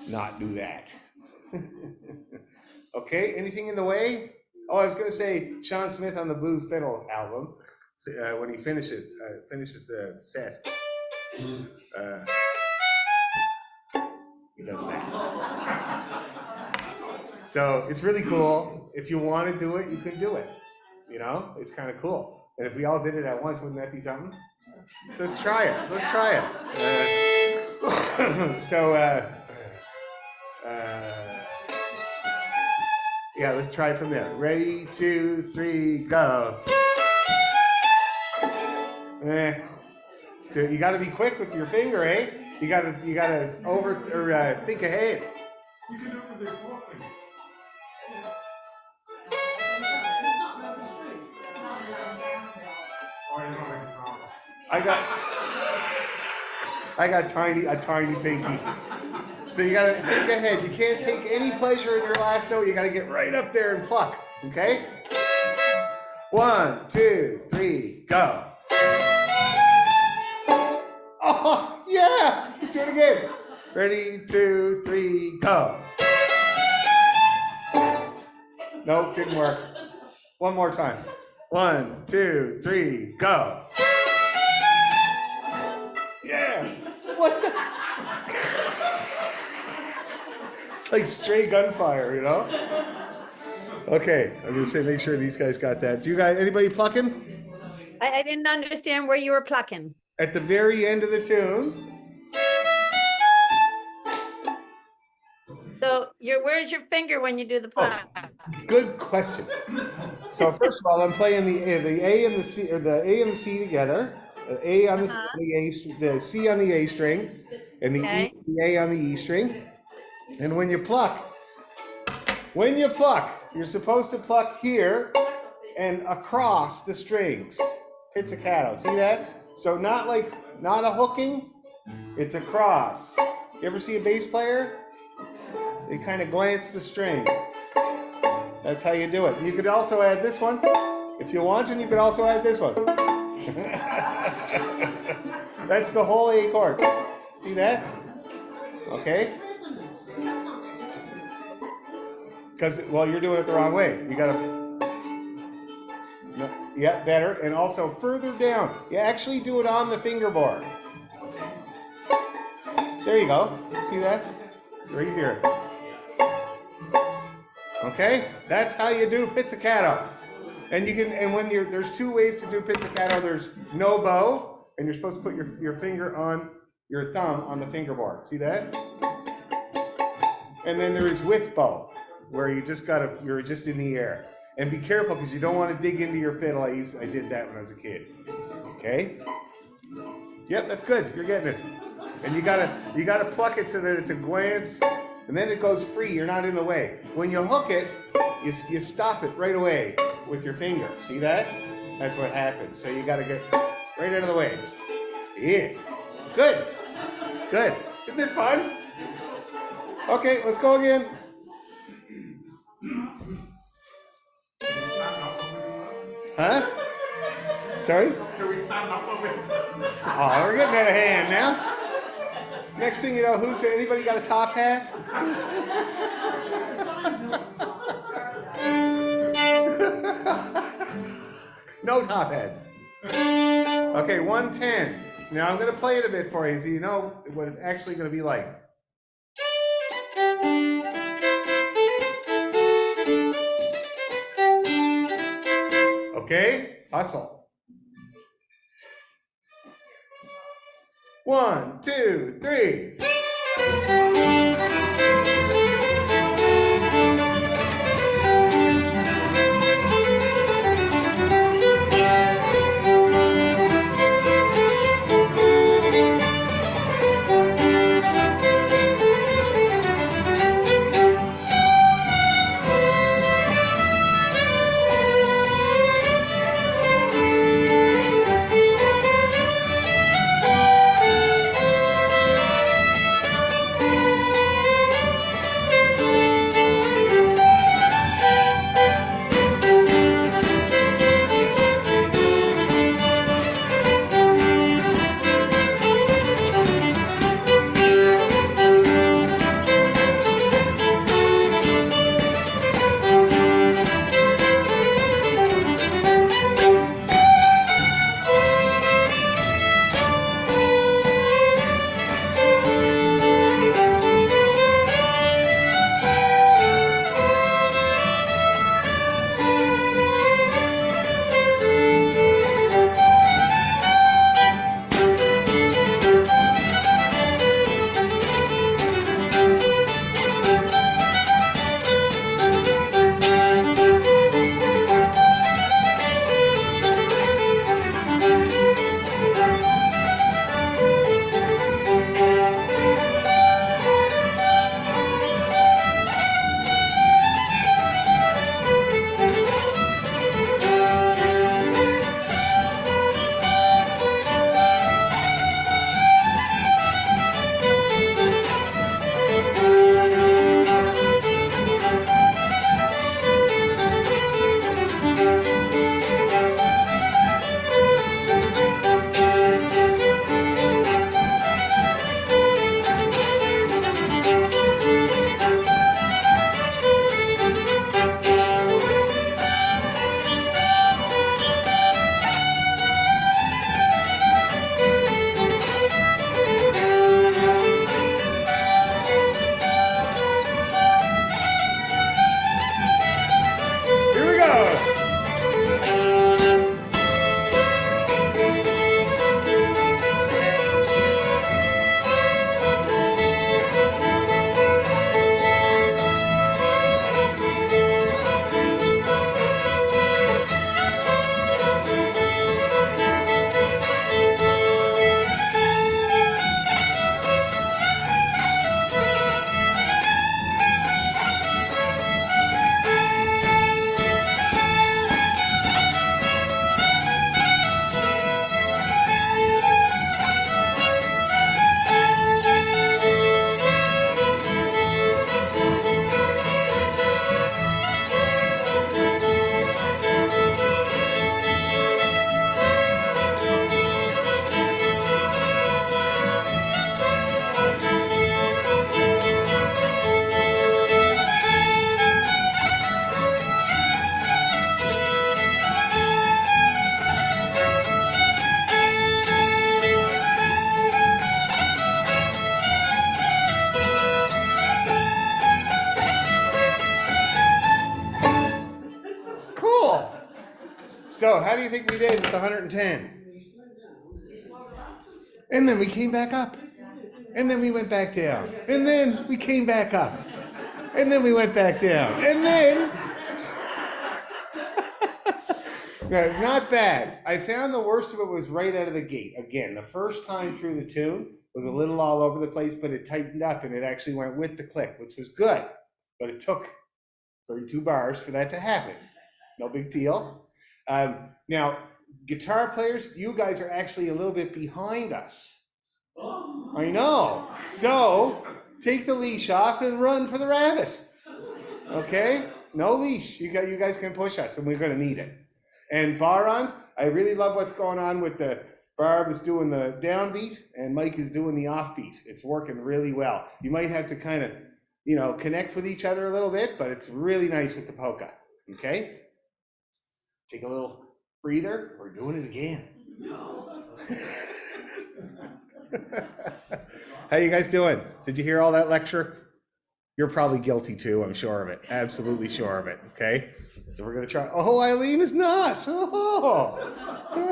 not do that. Okay, anything in the way? Oh, I was going to say Sean Smith on the Blue Fiddle album, when he finishes the set, he does that. So it's really cool. If you want to do it, you can do it. You know, it's kind of cool. And if we all did it at once, wouldn't that be something? So let's try it. Let's try it. Yeah, let's try it from there. Ready, 2, 3, go. So you got to be quick with your finger, eh? You got to think ahead. You can do it with your forefinger. Oh, you don't think it's on. I got a tiny pinky. So you gotta think ahead. You can't take any pleasure in your last note. You gotta get right up there and pluck. Okay? 1, 2, 3, go. Oh yeah! Let's do it again. Ready, 2, 3, go. Nope, didn't work. One more time. 1, 2, 3, go. Yeah. What the? It's like stray gunfire, you know? Okay, I'm gonna say make sure these guys got that. Do you guys, anybody plucking? I didn't understand where you were plucking. At the very end of the tune. So where's your finger when you do the pluck? Good question. So first of all, I'm playing the A and the C, or the A and the C together. The A on the C on the A string, and the E, the A on the E string. And when you pluck, you're supposed to pluck here and across the strings. Pizzicato, see that? So not a hooking, it's across. You ever see a bass player? They kind of glance the string. That's how you do it. You could also add this one if you want, and you could also add this one. That's the whole A chord. See that? Okay? Because, well, you're doing it the wrong way. You gotta, yeah, better. And also further down. You actually do it on the fingerboard. There you go. See that? Right here. Okay? That's how you do pizzicato. And you can, and when there's two ways to do pizzicato. There's no bow, and you're supposed to put your finger on your thumb on the fingerboard. See that? And then there is with bow, where you're just in the air. And be careful, because you don't want to dig into your fiddle. I did that when I was a kid. Okay? Yep, that's good. You're getting it. And you gotta pluck it so that it's a glance, and then it goes free. You're not in the way. When you hook it, you stop it right away with your finger. See that? That's what happens. So you gotta get right out of the way. Yeah. Good. Good. Isn't this fun? Okay, let's go again. Huh? Sorry? Can we stand up a bit? Oh, we're getting out of hand now. Next thing you know, anybody got a top hat? No top hats. Okay, 110. Now I'm going to play it a bit for you so you know what it's actually going to be like. Okay, hustle. 1, 2, 3. So how do you think we did with the 110? And then we came back up. And then we went back down. And then we came back up. And then we went back down. And then... No, not bad. I found the worst of it was right out of the gate. Again, the first time through the tune was a little all over the place, but it tightened up and it actually went with the click, which was good. But it took 32 bars for that to happen. No big deal. Now, guitar players, you guys are actually a little bit behind us. I know. So take the leash off and run for the rabbit. Okay? No leash. You guys can push us, and we're going to need it. And bar-ons, I really love what's going on with the Barb is doing the downbeat and Mike is doing the offbeat. It's working really well. You might have to kind of, connect with each other a little bit, but it's really nice with the polka. Okay? Take a little breather. We're doing it again. How you guys doing? Did you hear all that lecture? You're probably guilty too, I'm sure of it. Absolutely sure of it, okay? So we're gonna try, oh, Eileen is not. Oh,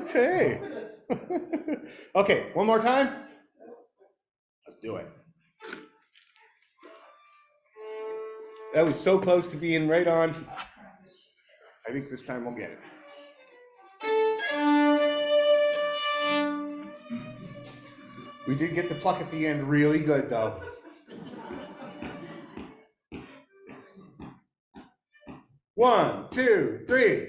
okay. Okay, one more time. Let's do it. That was so close to being right on. I think this time we'll get it. We did get the pluck at the end really good though. One, two, three.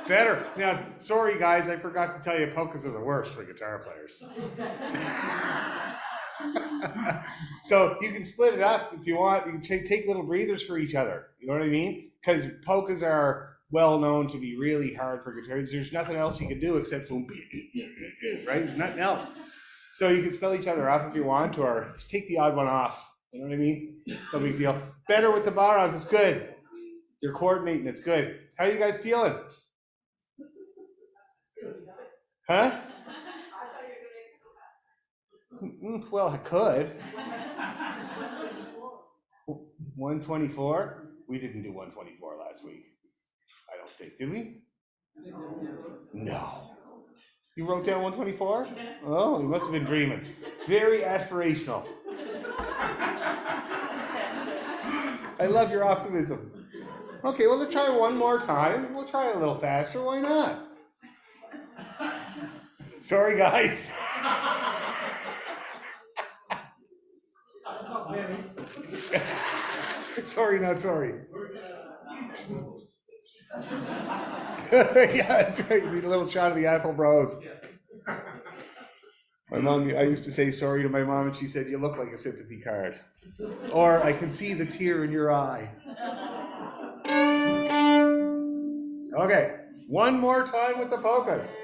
Better. Now, sorry guys, I forgot to tell you polkas are the worst for guitar players. So you can split it up if you want. You can take little breathers for each other. You know what I mean? Because polkas are well known to be really hard for guitars. There's nothing else you can do except boom, right? There's nothing else. So you can spell each other up if you want, or just take the odd one off. You know what I mean? No big deal. Better with the barras. It's good. You're coordinating. It's good. How are you guys feeling? Huh? Well, I could. 124? We didn't do 124 last week. I don't think. Did we? No. You wrote down 124? Oh, you must have been dreaming. Very aspirational. I love your optimism. Okay, well, let's try one more time. We'll try it a little faster. Why not? Sorry, guys. Sorry, not sorry. Yeah, that's right. You need a little shot of the apple bros. My mom, I used to say sorry to my mom, and she said, "You look like a sympathy card." Or, "I can see the tear in your eye." Okay, one more time with the polkas.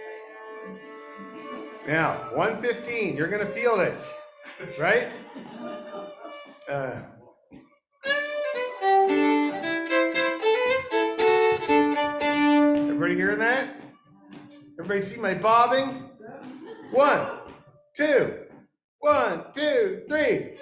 Now, 115, you're gonna feel this, right? Everybody hearing that? Everybody see my bobbing? 1, 2, 1, 2, 3.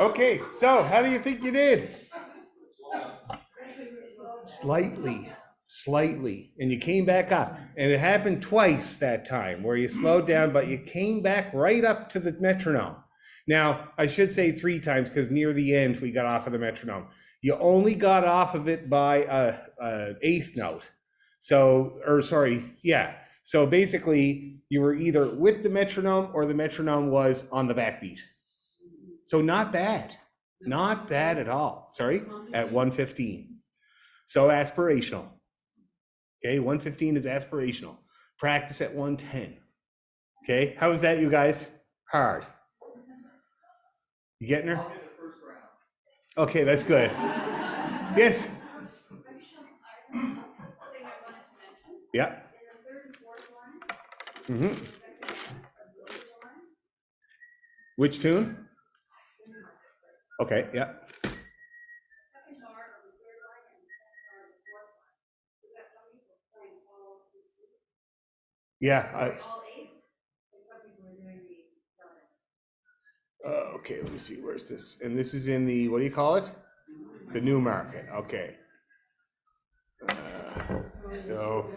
Okay, so how do you think you did? Slightly. And you came back up. And it happened twice that time where you slowed down, but you came back right up to the metronome. Now, I should say 3 times because near the end we got off of the metronome. You only got off of it by a eighth note. So basically you were either with the metronome or the metronome was on the backbeat. So not bad at all. Sorry, at 115. So aspirational. Okay, 115 is aspirational. Practice at 110. Okay, how was that, you guys? Hard. You getting her? Okay, that's good. Yes. Yeah. Mm-hmm. Which tune? Okay, yeah. Yeah. Okay, let me see. Where's this? And this is in the, what do you call it? The New Market. Okay. So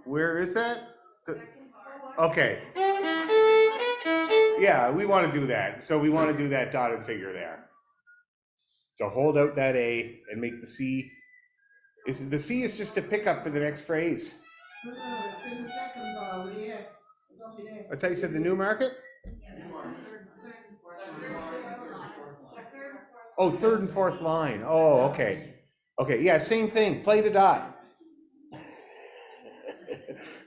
where is that? Okay. Yeah, we want to do that. So we want to do that dotted figure there. So hold out that A and make the C. The C is just a pickup for the next phrase. No, it's in the second bar, yeah. I thought you said the New Market? Oh, third and fourth line. Oh, okay. Okay, yeah, same thing. Play the dot.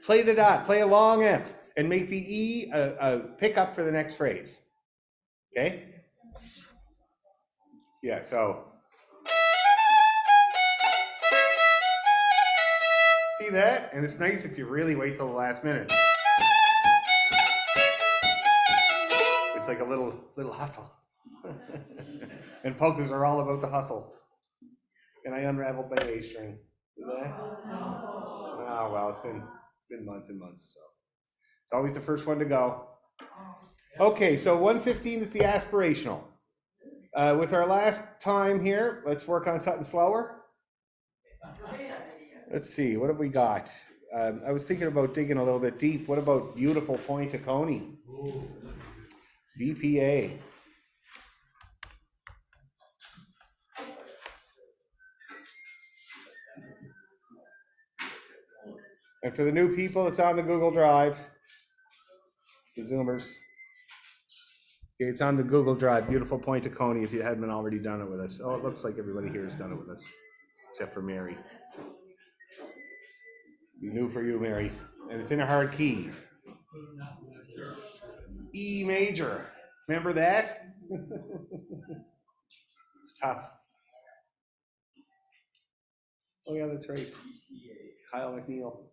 Play the dot. Play a long F and make the E a pickup for the next phrase. Okay? Yeah, so. See that? And it's nice if you really wait till the last minute. It's like a little hustle. And polkas are all about the hustle. And I unraveled my A string. Did I? Oh well, it's been months and months, so it's always the first one to go. Okay, so 115 is the aspirational. With our last time here, let's work on something slower. Let's see, what have we got? I was thinking about digging a little bit deep. What about Beautiful Point of Coney? BPA. And for the new people, it's on the Google Drive. The Zoomers. Okay, it's on the Google Drive, Beautiful Point of Coney, if you hadn't already done it with us. Oh, it looks like everybody here has done it with us, except for Mary. New for you, Mary. And it's in a hard key. E major. Remember that? It's tough. Oh yeah, that's right. Kyle McNeil.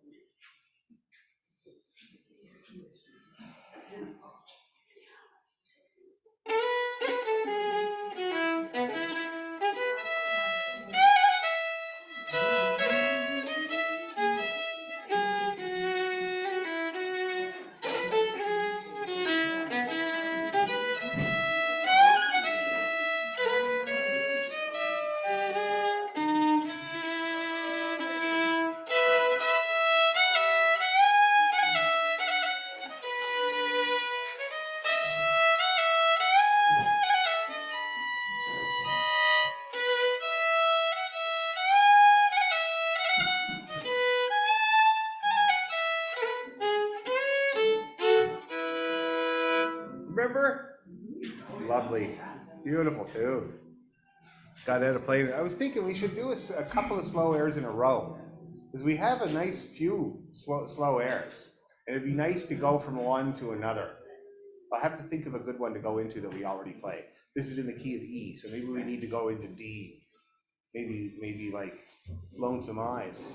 Remember? Lovely. Beautiful too. Got out of play. I was thinking we should do a couple of slow airs in a row. Because we have a nice few slow airs. And it'd be nice to go from one to another. I'll have to think of a good one to go into that we already play. This is in the key of E, so maybe we need to go into D. Maybe like Lonesome Eyes.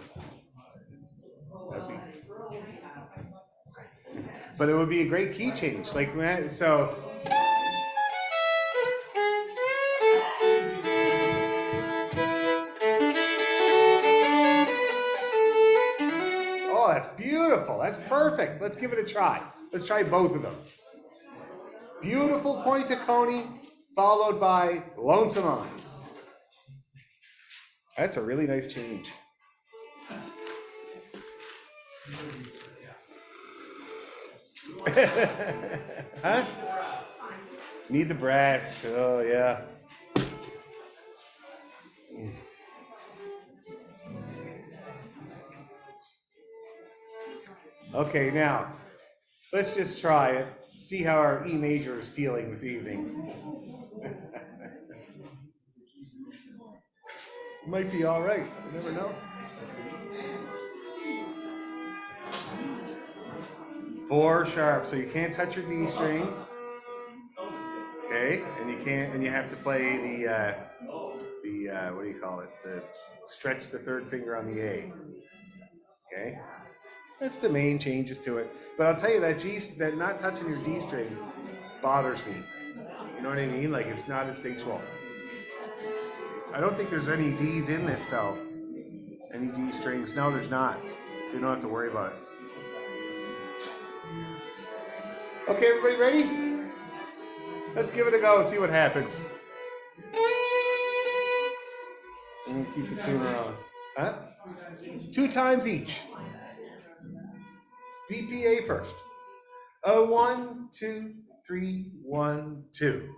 But it would be a great key change. Like so. Oh, that's beautiful. That's perfect. Let's give it a try. Let's try both of them. Beautiful Point of Coney, followed by Lonesome Aunts. That's a really nice change. Huh? Need the brass. Oh, yeah. Okay, now, let's just try it. See how our E major is feeling this evening. Might be all right. You never know. 4 sharp, so you can't touch your D string. Okay, and you have to play the what do you call it? The stretch the third finger on the A. Okay, that's the main changes to it. But I'll tell you that not touching your D string bothers me. You know what I mean? Like it's not instinctual. I don't think there's any D's in this though. Any D strings? No, there's not. So you don't have to worry about it. Okay, everybody ready? Let's give it a go and see what happens. And keep the tuner on. Huh? 2 times each. BPA first. 1, 2, 3, 1, 2.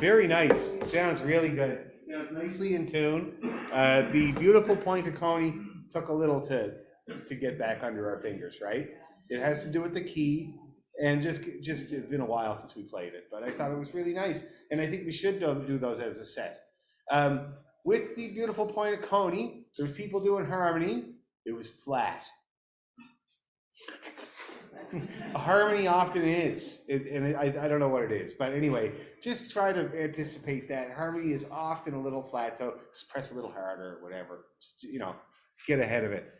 Very nice. Sounds really good. Sounds nicely in tune. The beautiful pointed coney took a little to get back under our fingers, right? It has to do with the key, and just it's been a while since we played it, but I thought it was really nice, and I think we should do those as a set. With the beautiful pointed coney, there's people doing harmony. It was flat. A harmony often is, I don't know what it is, but anyway, just try to anticipate that. Harmony is often a little flat, so just press a little harder or whatever, just, get ahead of it.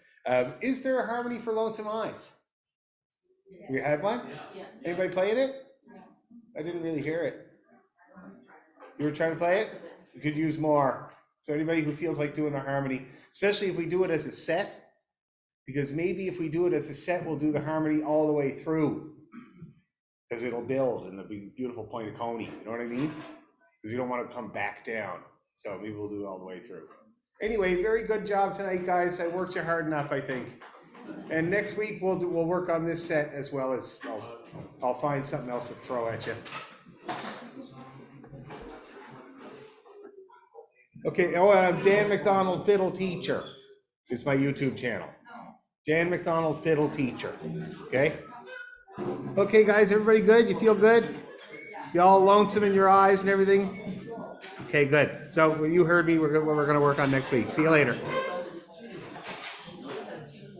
Is there a harmony for Lonesome Eyes? You had one? Yeah. Anybody playing it? I didn't really hear it. You were trying to play it? You could use more. So anybody who feels like doing the harmony, especially if we do it as a set, because maybe if we do it as a set, we'll do the harmony all the way through, because it'll build and there'll be beautiful pointed coney. You know what I mean? Because we don't want to come back down. So maybe we'll do it all the way through. Anyway, very good job tonight, guys. I worked you hard enough, I think. And next week we'll work on this set as well as I'll find something else to throw at you. Okay. Oh, and I'm Dan McDonald Fiddle Teacher. It's my YouTube channel. Dan McDonald Fiddle Teacher. Okay. Okay, guys. Everybody good? You feel good? You all lonesome in your eyes and everything? Okay, good. So you heard me. We're going to work on next week. See you later.